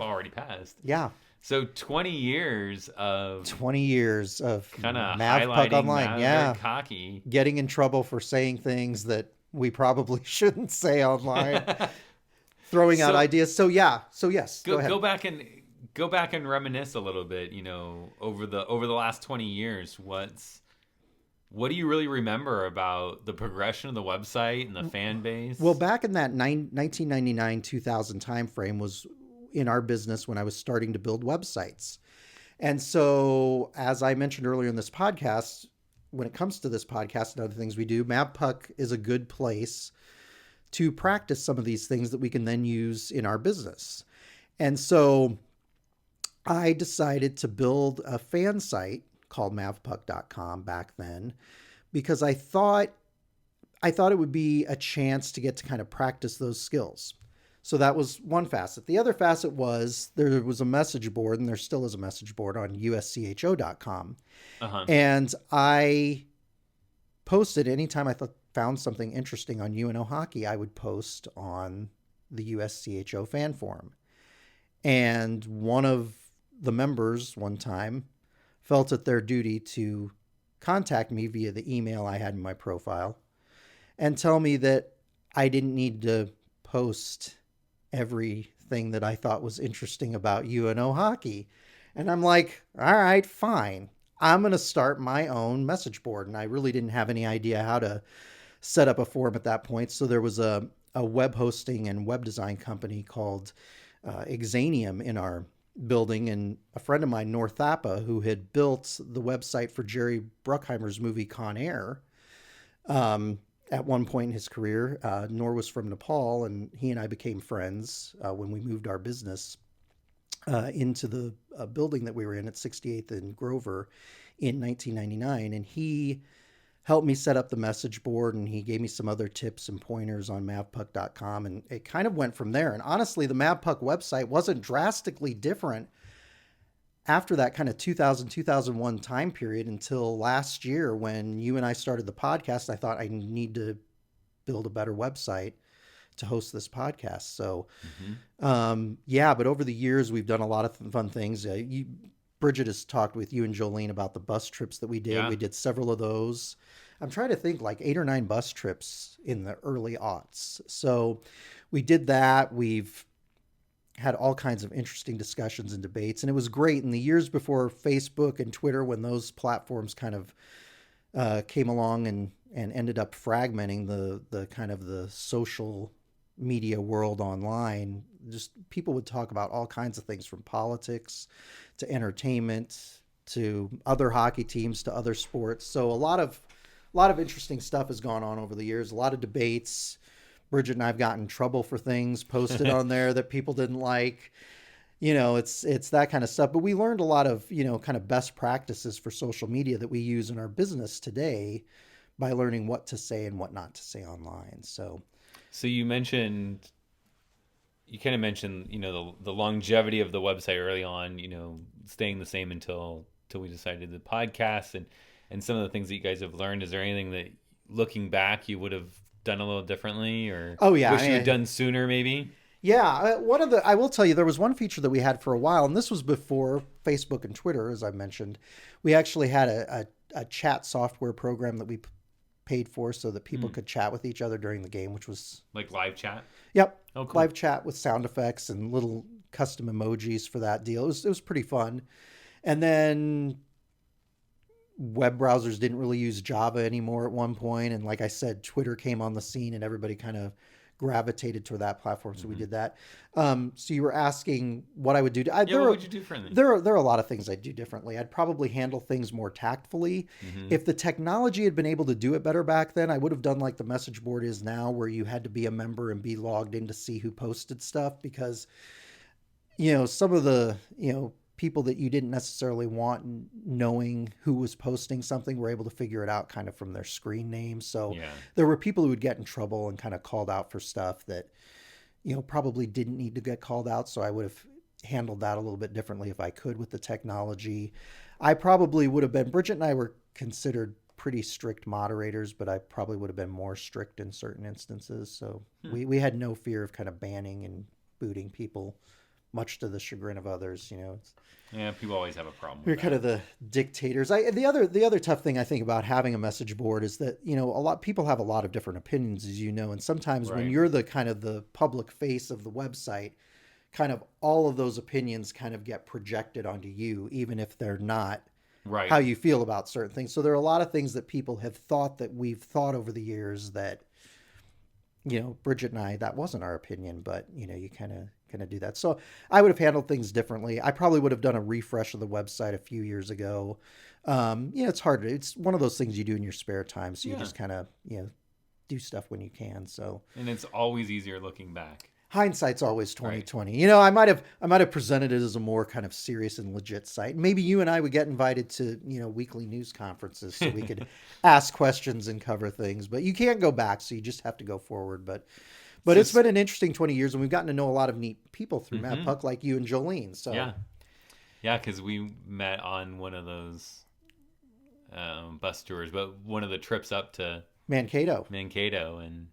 already passed. Yeah. So 20 years of kind of Mavpuck online. Yeah. Cocky. Getting in trouble for saying things that we probably shouldn't say online. Throwing out ideas. So yes. Go ahead. Go back and reminisce a little bit, over the last 20 years. What do you really remember about the progression of the website and the fan base? Well, back in that 1999-2000 timeframe was in our business when I was starting to build websites. And so, as I mentioned earlier in this podcast, when it comes to this podcast and other things we do, MavPuck is a good place to practice some of these things that we can then use in our business. And so I decided to build a fan site called Mavpuck.com back then, because I thought I thought it would be a chance to get to kind of practice those skills. So that was one facet. The other facet was there was a message board, and there still is a message board on uscho.com. Uh-huh. And I posted anytime I found something interesting on UNO hockey, I would post on the USCHO fan forum. And one of the members one time felt it their duty to contact me via the email I had in my profile and tell me that I didn't need to post everything that I thought was interesting about UNO hockey. And I'm like, all right, fine. I'm going to start my own message board. And I really didn't have any idea how to set up a forum at that point. So there was a web hosting and web design company called Exanium in our building. And a friend of mine, North Thapa, who had built the website for Jerry Bruckheimer's movie Con Air, at one point in his career. Nor was from Nepal, and he and I became friends when we moved our business into the building that we were in at 68th and Grover in 1999. And he helped me set up the message board, and he gave me some other tips and pointers on MavPuck.com, and it kind of went from there. And honestly, the MavPuck website wasn't drastically different after that kind of 2000, 2001 time period until last year when you and I started the podcast. I thought I need to build a better website to host this podcast. So, yeah, but over the years, we've done a lot of fun things. Bridget has talked with you and Jolene about the bus trips that we did. Yeah. We did several of those. I'm trying to think, like 8 or 9 bus trips in the early aughts. So we did that. We've had all kinds of interesting discussions and debates. And it was great in the years before Facebook and Twitter, when those platforms kind of came along and ended up fragmenting the kind of the social media world online. Just people would talk about all kinds of things, from politics to entertainment to other hockey teams to other sports. So a lot of interesting stuff has gone on over the years, a lot of debates. Bridget and I have gotten in trouble for things posted on there that people didn't like. You know, it's that kind of stuff. But we learned a lot of, kind of best practices for social media that we use in our business today by learning what to say and what not to say online. So you kind of mentioned, the longevity of the website early on, staying the same until we decided the podcast and some of the things that you guys have learned. Is there anything that, looking back, you would have done a little differently, or wish you had done sooner maybe? Yeah, I will tell you, there was one feature that we had for a while, and this was before Facebook and Twitter, as I mentioned. We actually had a chat software program that we paid for so that people could chat with each other during the game, which was like live chat. Yep. Oh, cool. Live chat with sound effects and little custom emojis for that deal. It was pretty fun. And then web browsers didn't really use Java anymore at one point. And like I said, Twitter came on the scene and everybody kind of gravitated toward that platform. So we did that. So you were asking what I would do. What would you do differently? There are a lot of things I'd do differently. I'd probably handle things more tactfully. If the technology had been able to do it better back then, I would have done like the message board is now, where you had to be a member and be logged in to see who posted stuff, because, some of the, people that you didn't necessarily want knowing who was posting something were able to figure it out kind of from their screen names. So there were people who would get in trouble and kind of called out for stuff that, probably didn't need to get called out. So I would have handled that a little bit differently if I could with the technology. I probably would have been, Bridget and I were considered pretty strict moderators, but I probably would have been more strict in certain instances. So we had no fear of kind of banning and booting people, much to the chagrin of others. Yeah, people always have a problem with You're kind of the dictators. The other tough thing I think about having a message board is that, a lot people have a lot of different opinions, as and sometimes when you're the kind of the public face of the website, kind of all of those opinions kind of get projected onto you, even if they're not how you feel about certain things. So there are a lot of things that people have thought that we've thought over the years that, Bridget and I, that wasn't our opinion, but, you kind of do that. So I would have handled things differently. I probably would have done a refresh of the website a few years ago. It's hard. It's one of those things you do in your spare time. So you just kind of, do stuff when you can. So, and it's always easier looking back. hindsight's always 2020. Right. You know, I might have presented it as a more kind of serious and legit site. Maybe you and I would get invited to, you know, weekly news conferences so we could ask questions and cover things. But you can't go back, so you just have to go forward. But it's been an interesting 20 years, and we've gotten to know a lot of neat people through MavPuck, like you and Jolene. So yeah, because we met on one of those bus tours, but one of the trips up to Mankato, and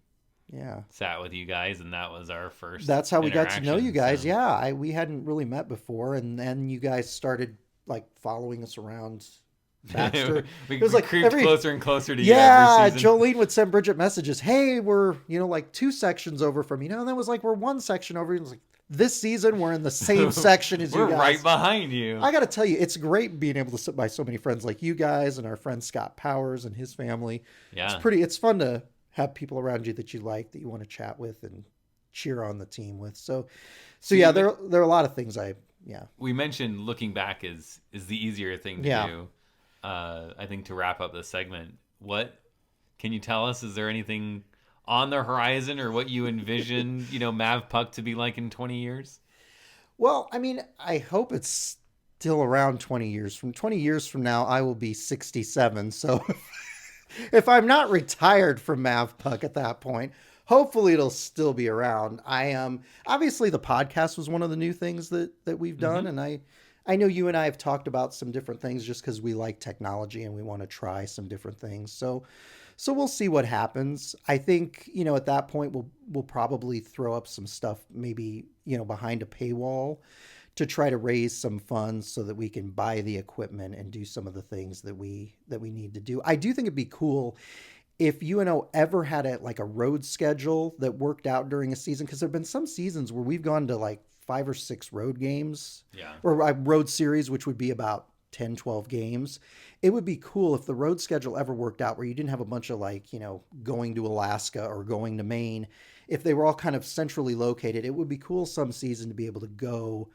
sat with you guys, and that was our first. That's how we got to know you guys. So. Yeah, we hadn't really met before, and then you guys started like following us around. It was like creeped closer and closer to you. Yeah, every season. Jolene would send Bridget messages. Hey, we're like 2 sections over from you. And then it was like we're 1 section over. It was like this season we're in the same section as you guys. We're right behind you. I got to tell you, it's great being able to sit by so many friends like you guys and our friend Scott Powers and his family. Yeah, it's fun to have people around you that you like, that you want to chat with and cheer on the team with. So yeah, there are a lot of things we mentioned looking back is the easier thing to do. I think to wrap up this segment, what can you tell us? Is there anything on the horizon, or what you envision, MavPuck to be like in 20 years? Well, I mean, I hope it's still around 20 years. From 20 years from now, I will be 67. So if I'm not retired from MavPuck at that point, hopefully it'll still be around. Obviously the podcast was one of the new things that we've done. And I know you and I have talked about some different things just because we like technology and we want to try some different things. So we'll see what happens. I think, at that point we'll probably throw up some stuff maybe, behind a paywall to try to raise some funds so that we can buy the equipment and do some of the things that we need to do. I do think it'd be cool if UNO ever had a road schedule that worked out during a season, because there've been some seasons where we've gone to like 5 or 6 road games, or a road series, which would be about 10, 12 games. It would be cool if the road schedule ever worked out where you didn't have a bunch of going to Alaska or going to Maine. If they were all kind of centrally located, it would be cool some season to be able to go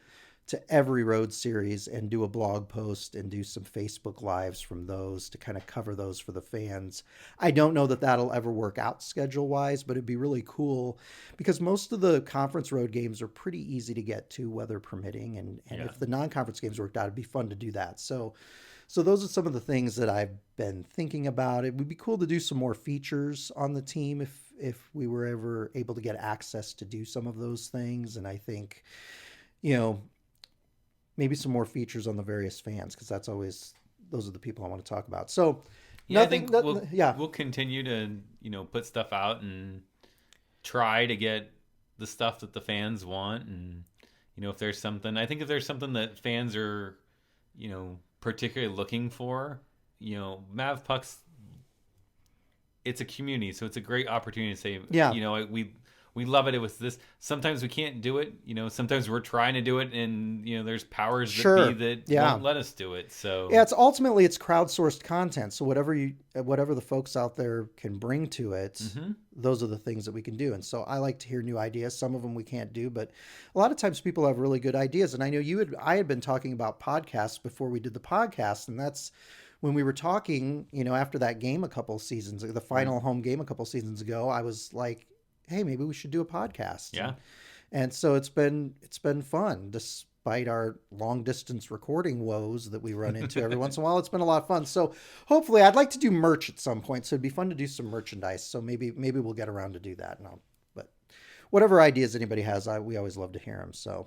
to every road series and do a blog post and do some Facebook lives from those to kind of cover those for the fans. I don't know that that'll ever work out schedule wise, but it'd be really cool because most of the conference road games are pretty easy to get to, weather permitting. And if the non-conference games worked out, it'd be fun to do that. So those are some of the things that I've been thinking about. It would be cool to do some more features on the team if we were ever able to get access to do some of those things. And I think, maybe some more features on the various fans, because those are the people I want to talk about. So we'll continue to, put stuff out and try to get the stuff that the fans want. And, if there's something that fans are, particularly looking for, MavPuck's, it's a community. So it's a great opportunity to say, we love it. It was this. Sometimes we can't do it. Sometimes we're trying to do it, and there's powers that won't let us do it. So it's crowdsourced content. So whatever the folks out there can bring to it, those are the things that we can do. And so I like to hear new ideas. Some of them we can't do, but a lot of times people have really good ideas. And I know I had been talking about podcasts before we did the podcast, and that's when we were talking. After that game the final home game a couple seasons ago, I was like, hey, maybe we should do a podcast. Yeah. And so it's been fun, despite our long distance recording woes that we run into every once in a while. It's been a lot of fun. So hopefully I'd like to do merch at some point. So it'd be fun to do some merchandise. So maybe we'll get around to do that. But whatever ideas anybody has, we always love to hear them. So,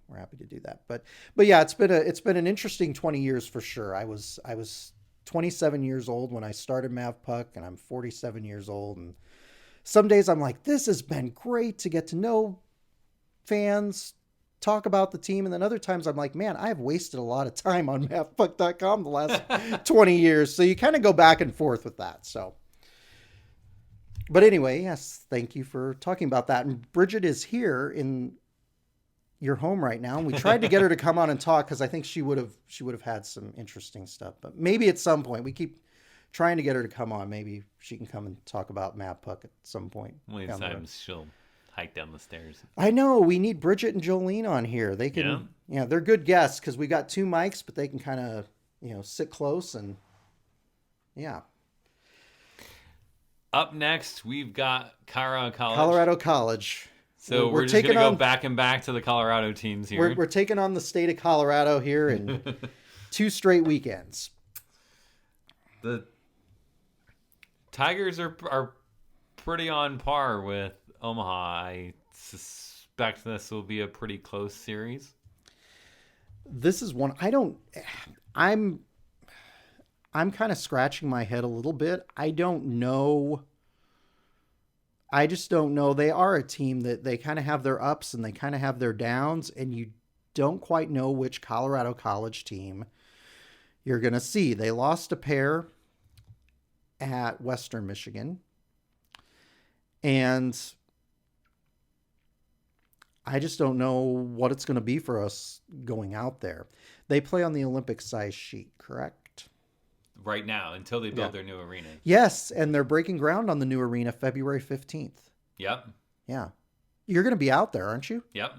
we're happy to do that. But yeah, it's been an interesting 20 years for sure. I was 27 years old when I started MavPuck, and I'm 47 years old. And some days I'm like, this has been great to get to know fans, talk about the team. And then other times I'm like, man, I've wasted a lot of time on Mavpuck.com the last 20 years. So you kind of go back and forth with that. So, but anyway, yes, thank you for talking about that. And Bridget is here in your home right now. And we tried to get her to come on and talk, because I think she would have had some interesting stuff, but maybe at some point. We keep trying to get her to come on. Maybe she can come and talk about MavPuck at some point. One of these times she'll hike down the stairs. I know. We need Bridget and Jolene on here. They can, they're good guests because we got 2 mics, but they can kind of, sit close and Up next, we've got Colorado College. So we're we're just going taking to go on back and back to the Colorado teams here. we're taking on the state of Colorado here in 2 straight weekends. The Tigers are pretty on par with Omaha. I suspect this will be a pretty close series. This is one I'm kind of scratching my head a little bit. I don't know. I just don't know. They are a team that they kind of have their ups and they kind of have their downs, and you don't quite know which Colorado College team you're going to see. They lost a pair at Western Michigan, and I just don't know what it's going to be for us going out there. They play on the Olympic size sheet, correct? Right now, until they build their new arena. Yes, and they're breaking ground on the new arena February 15th. Yep. Yeah. You're going to be out there, aren't you? Yep.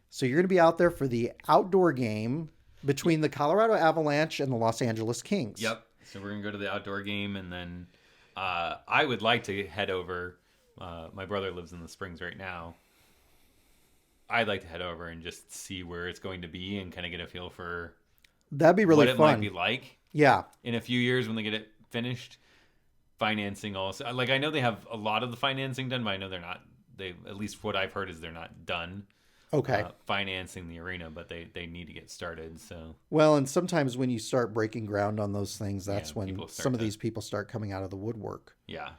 So you're going to be out there for the outdoor game between the Colorado Avalanche and the Los Angeles Kings. Yep. So we're going to go to the outdoor game, and then I would like to head over. My brother lives in the Springs right now. I'd like to head over and just see where it's going to be and kind of get a feel for that'd be really what it fun. might be like. Yeah. In a few years when they get it finished. Financing also. Like, I know they have a lot of the financing done, but I know they're not. They, at least what I've heard is they're not done. Okay. Financing the arena, but they need to get started. So. Well, and sometimes when you start breaking ground on those things, that's when some of these people start coming out of the woodwork. Yeah.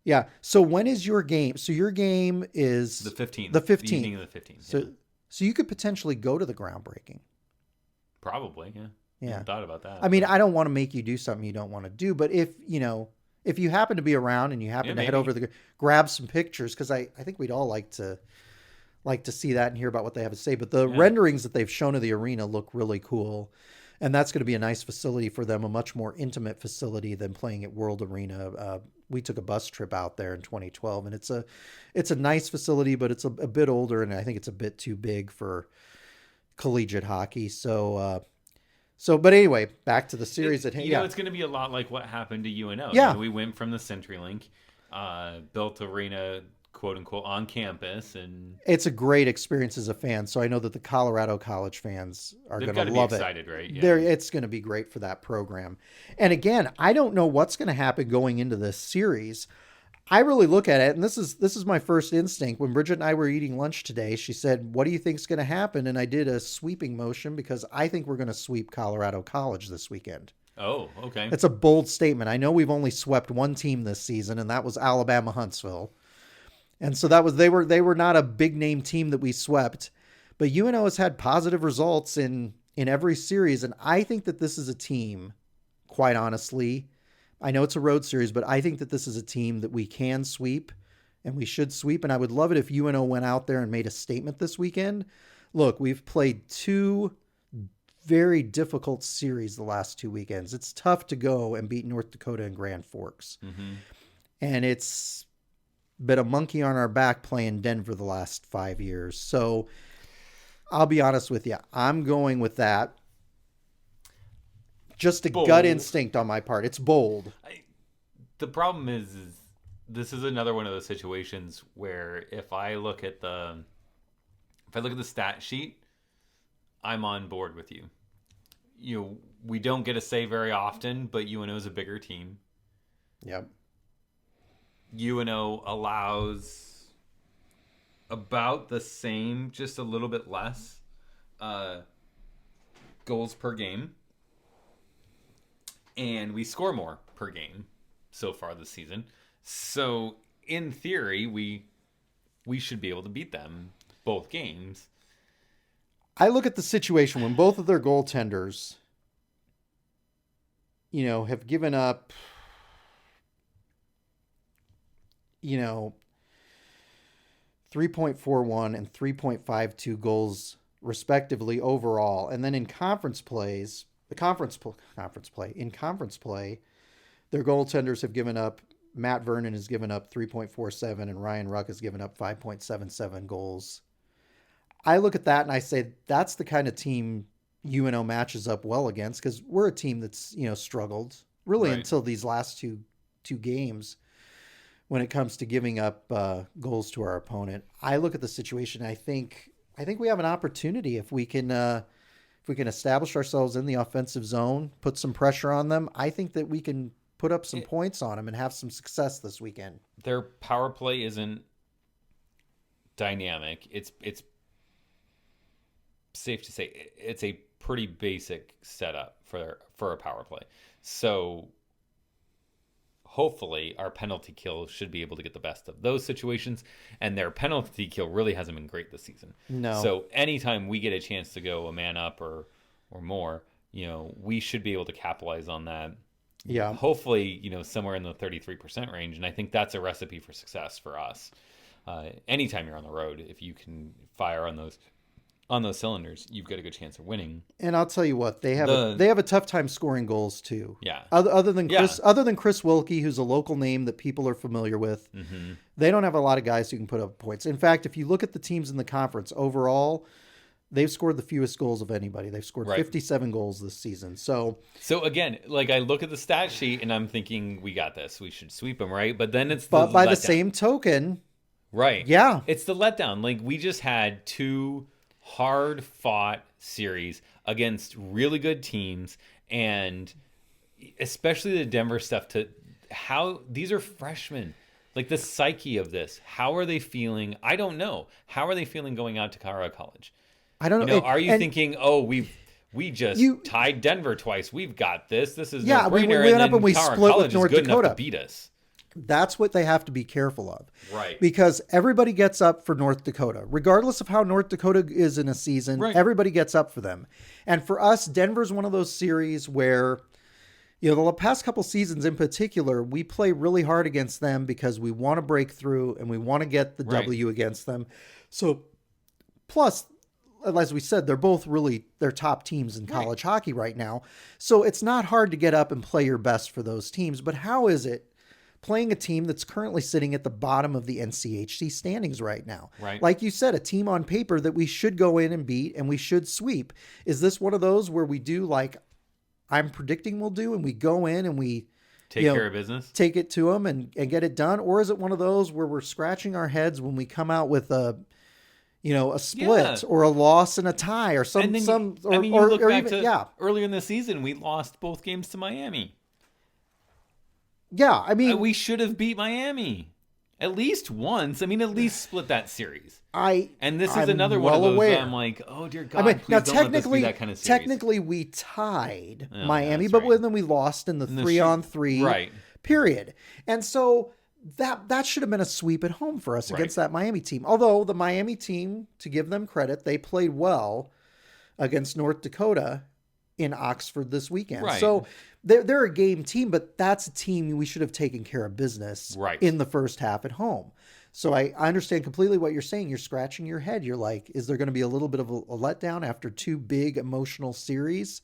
Yeah. So when is your game? So your game is the 15th. The 15th. The evening of the 15th. So you could potentially go to the groundbreaking. Probably, yeah. Yeah. I hadn't thought about that. I mean, I don't want to make you do something you don't want to do, but if you happen to be around and you happen to head over grab some pictures, because I think we'd all like to see that and hear about what they have to say. But the renderings that they've shown of the arena look really cool. And that's going to be a nice facility for them, a much more intimate facility than playing at World Arena. We took a bus trip out there in 2012, and it's a nice facility, but it's a bit older, and I think it's a bit too big for collegiate hockey. But anyway, back to the series at hand. It's going to be a lot like what happened to UNO. Yeah. We went from the CenturyLink, built arena, quote unquote, on campus, and it's a great experience as a fan. So I know that the Colorado College fans are going to love it. Excited, right? Yeah. It's going to be great for that program. And again, I don't know what's going to happen going into this series. I really look at it, and this is my first instinct. When Bridget and I were eating lunch today, she said, "What do you think's going to happen?" And I did a sweeping motion because I think we're going to sweep Colorado College this weekend. Oh, okay. It's a bold statement. I know we've only swept one team this season, and that was Alabama Huntsville. And so they were not a big name team that we swept, but UNO has had positive results in every series, and I think that this is a team, quite honestly. I know it's a road series, but I think that this is a team that we can sweep and we should sweep. And I would love it if UNO went out there and made a statement this weekend. Look, we've played 2 very difficult series the last 2 weekends. It's tough to go and beat North Dakota and Grand Forks. Mm-hmm. And it's been a monkey on our back playing Denver the last 5 years. So I'll be honest with you. I'm going with that. Just a gut instinct on my part. It's bold. The problem is this is another one of those situations where if I look at the stat sheet, I'm on board with you. We don't get a say very often, but UNO is a bigger team. Yep. UNO allows about the same, just a little bit less goals per game. And we score more per game so far this season. So, in theory, we should be able to beat them both games. I look at the situation when both of their goaltenders, have given up, 3.41 and 3.52 goals respectively overall. And then in conference play, their goaltenders have given up, Matt Vernon has given up 3.47 and Ryan Ruck has given up 5.77 goals. I look at that and I say, that's the kind of team UNO matches up well against, because we're a team that's, struggled really until these last two games. when it comes to giving up goals to our opponent. I look at the situation. I think we have an opportunity if we can establish ourselves in the offensive zone, put some pressure on them. I think that we can put up some points on them and have some success this weekend. Their power play isn't dynamic. It's safe to say it's a pretty basic setup for a power play. So hopefully our penalty kill should be able to get the best of those situations, and their penalty kill really hasn't been great this season. No. So anytime we get a chance to go a man up or more, we should be able to capitalize on that. Yeah. Hopefully, somewhere in the 33% range, and I think that's a recipe for success for us. Anytime you're on the road, if you can fire on those cylinders, you've got a good chance of winning. And I'll tell you what, they have a tough time scoring goals too. Yeah. Other than Chris Wilkie, who's a local name that people are familiar with, they don't have a lot of guys who can put up points. In fact, if you look at the teams in the conference overall, they've scored the fewest goals of anybody. They've scored 57 goals this season. So again, I look at the stat sheet and I'm thinking, we got this. We should sweep them, right? But then but by the same token, right? Yeah, it's the letdown. We just had 2 hard-fought series against really good teams, and especially the Denver stuff. How these are freshmen. The psyche of this. How are they feeling? I don't know. How are they feeling going out to Colorado College? I don't know. Are you thinking, we just tied Denver twice. We've got this. This is we went up and we split with North Dakota. To beat us. That's what they have to be careful of. Right. Because everybody gets up for North Dakota. Regardless of how North Dakota is in a season, everybody gets up for them. And for us, Denver's one of those series where, the past couple seasons in particular, we play really hard against them because we want to break through and we want to get the W against them. So, plus, as we said, they're top teams in college hockey right now. So it's not hard to get up and play your best for those teams. But how is it playing a team that's currently sitting at the bottom of the NCHC standings right now? Right. Like you said, a team on paper that we should go in and beat and we should sweep. Is this one of those where we do like I'm predicting we'll do, and we go in and we take care of business, take it to them and get it done? Or is it one of those where we're scratching our heads when we come out with a split or a loss and a tie or earlier in the season, we lost both games to Miami. Yeah, I mean, we should have beat Miami at least once. At least split that series. And this is another one of those where I'm like, oh dear God, please now don't let this be that kind of series. Technically, we tied Miami, but then we lost in the 3-on-3 period. And so that should have been a sweep at home for us against that Miami team. Although the Miami team, to give them credit, they played well against North Dakota in Oxford this weekend. Right. So they're a game team, but that's a team we should have taken care of business in the first half at home. So I understand completely what you're saying. You're scratching your head. You're like, is there going to be a little bit of a letdown after 2 big emotional series?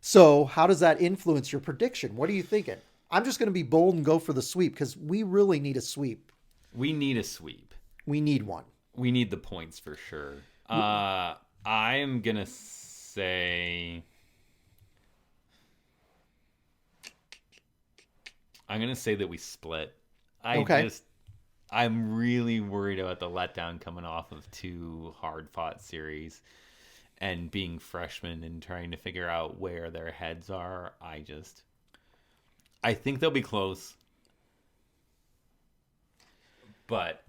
So how does that influence your prediction? What are you thinking? I'm just going to be bold and go for the sweep because we really need a sweep. We need a sweep. We need one. We need the points for sure. I'm going to say... I'm going to say that we split. I'm really worried about the letdown coming off of 2 hard-fought series and being freshmen and trying to figure out where their heads are. I think they'll be close, but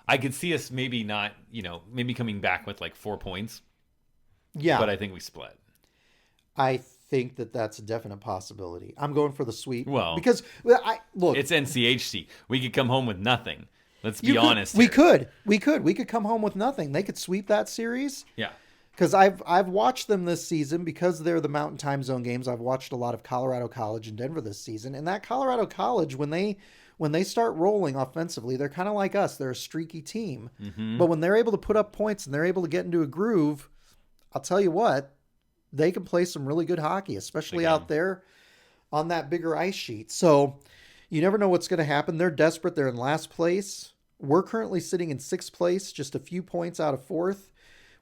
I could see us maybe not, maybe coming back with 4 points. Yeah. But I think we split. I think that's a definite possibility. I'm going for the sweep. Well, because look, it's NCHC. We could come home with nothing. Let's be honest. We could come home with nothing. They could sweep that series. Yeah. Because I've watched them this season because they're the Mountain Time Zone games. I've watched a lot of Colorado College and Denver this season, and that Colorado College when they start rolling offensively, they're kind of like us. They're a streaky team, but when they're able to put up points and they're able to get into a groove, I'll tell you what, they can play some really good hockey, especially out there on that bigger ice sheet. So you never know what's going to happen. They're desperate. They're in last place. We're currently sitting in 6th place, just a few points out of 4th.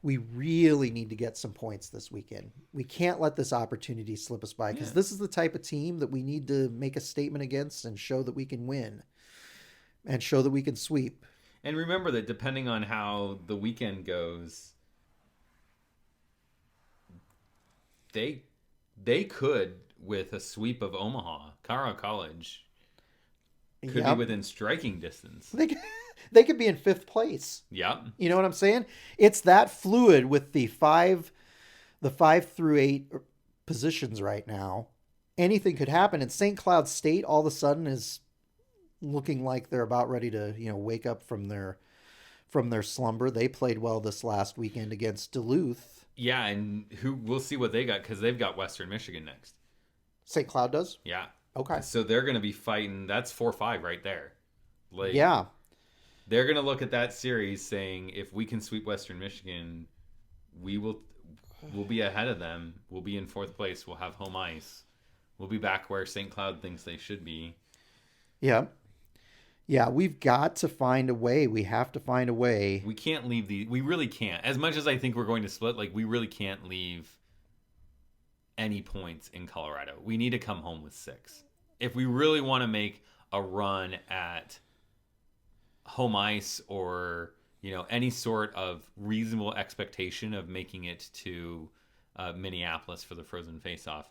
we really need to get some points this weekend. We can't let this opportunity slip us by, because this is the type of team that we need to make a statement against and show that we can win and show that we can sweep. And remember that depending on how the weekend goes, they could, with a sweep of Omaha, Colorado College could be within striking distance. They could be in 5th place. Yep. You know what I'm saying? It's that fluid with the 5 through 8 positions right now. Anything could happen. And St. Cloud State all of a sudden is looking like they're about ready to, wake up from their slumber. They played well this last weekend against Duluth. Yeah, and we'll see what they got, because they've got Western Michigan next. St. Cloud does? Yeah. Okay. So they're going to be fighting. That's 4-5 right there. Yeah. They're going to look at that series saying, if we can sweep Western Michigan, we'll be ahead of them. We'll be in 4th place. We'll have home ice. We'll be back where St. Cloud thinks they should be. Yeah. Yeah, we've got to find a way. We have to find a way. We can't leave we really can't. As much as I think we're going to split, we really can't leave any points in Colorado. We need to come home with 6. If we really want to make a run at home ice or, any sort of reasonable expectation of making it to Minneapolis for the Frozen Face-Off,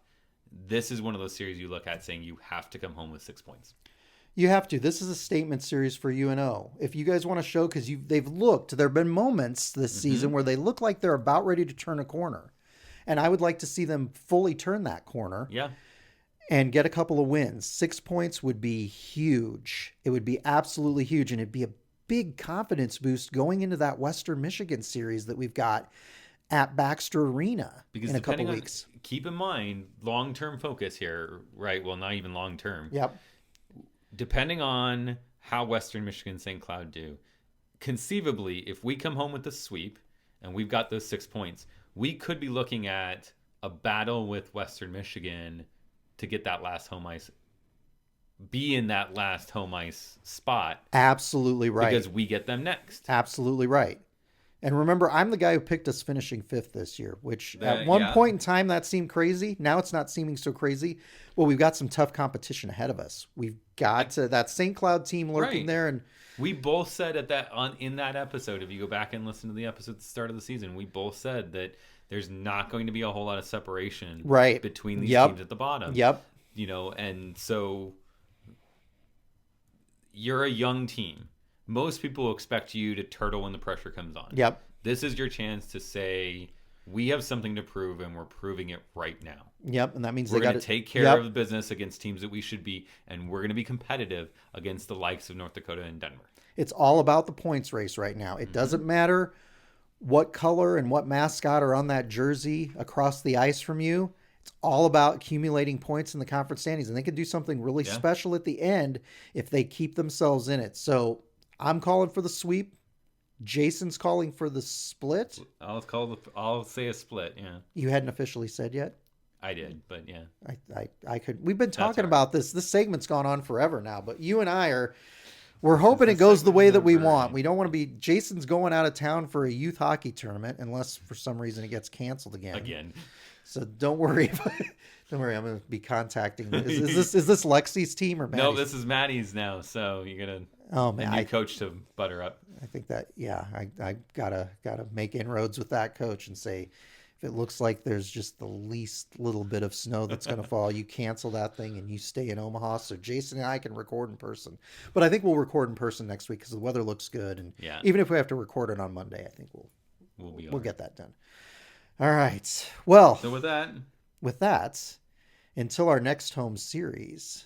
this is one of those series you look at saying you have to come home with 6 points. You have to. This is a statement series for UNO. If you guys want to show, because they've looked, there have been moments this season where they look like they're about ready to turn a corner. And I would like to see them fully turn that corner. Yeah. And get a couple of wins. 6 points would be huge. It would be absolutely huge. And it'd be a big confidence boost going into that Western Michigan series that we've got at Baxter Arena in a couple weeks. Keep in mind, long-term focus here, right? Well, not even long-term. Yep. Depending on how Western Michigan and St. Cloud do, conceivably, if we come home with the sweep and we've got those 6 points, we could be looking at a battle with Western Michigan to get that last home ice, be in that last home ice spot. Absolutely right. Because we get them next. Absolutely right. And remember, I'm the guy who picked us finishing 5th this year, which at one point in time that seemed crazy. Now it's not seeming so crazy. Well, we've got some tough competition ahead of us. We've got that St. Cloud team lurking there, and we both said in that episode, if you go back and listen to the episode at the start of the season, we both said that there's not going to be a whole lot of separation between these teams at the bottom. Yep. And so you're a young team. Most people will expect you to turtle when the pressure comes on. Yep. This is your chance to say, we have something to prove, and we're proving it right now. Yep, and that means we're going to take care of the business against teams that we should be, and we're going to be competitive against the likes of North Dakota and Denver. It's all about the points race right now. It doesn't matter what color and what mascot are on that jersey across the ice from you. It's all about accumulating points in the conference standings, and they can do something really special at the end if they keep themselves in it. So I'm calling for the sweep. Jason's calling for the split. I'll say a split. Yeah. You hadn't officially said yet? I did, but yeah. I could. We've been talking about this. This segment's gone on forever now, but you and we're hoping it goes the way that we want. We don't want to be. Jason's going out of town for a youth hockey tournament unless for some reason it gets canceled again. So don't worry. Don't worry. I'm going to be contacting. Is this Lexi's team or Maddie's? No, this is Maddie's now. So you're gonna. Oh man, a new coach to butter up. I think that I gotta make inroads with that coach and say, if it looks like there's just the least little bit of snow that's going to fall, you cancel that thing and you stay in Omaha so Jason and I can record in person. But I think we'll record in person next week because the weather looks good, and even if we have to record it on Monday, I think we'll get that done. All right. Well, so with that, until our next home series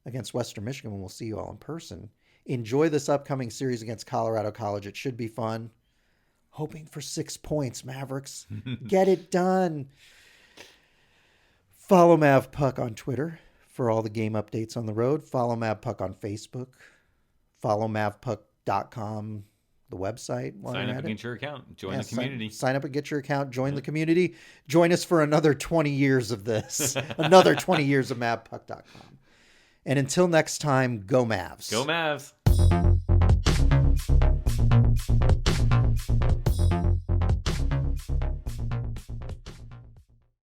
against Western Michigan, when we'll see you all in person, enjoy this upcoming series against Colorado College. It should be fun. Hoping for 6 points, Mavericks. Get it done. Follow MavPuck on Twitter for all the game updates on the road. Follow MavPuck on Facebook. Follow MavPuck.com, the website. Sign up and get your account. Join the community. Sign up and get your account. Join the community. Join us for another 20 years of this. Another 20 years of MavPuck.com. And until next time, go Mavs. Go Mavs.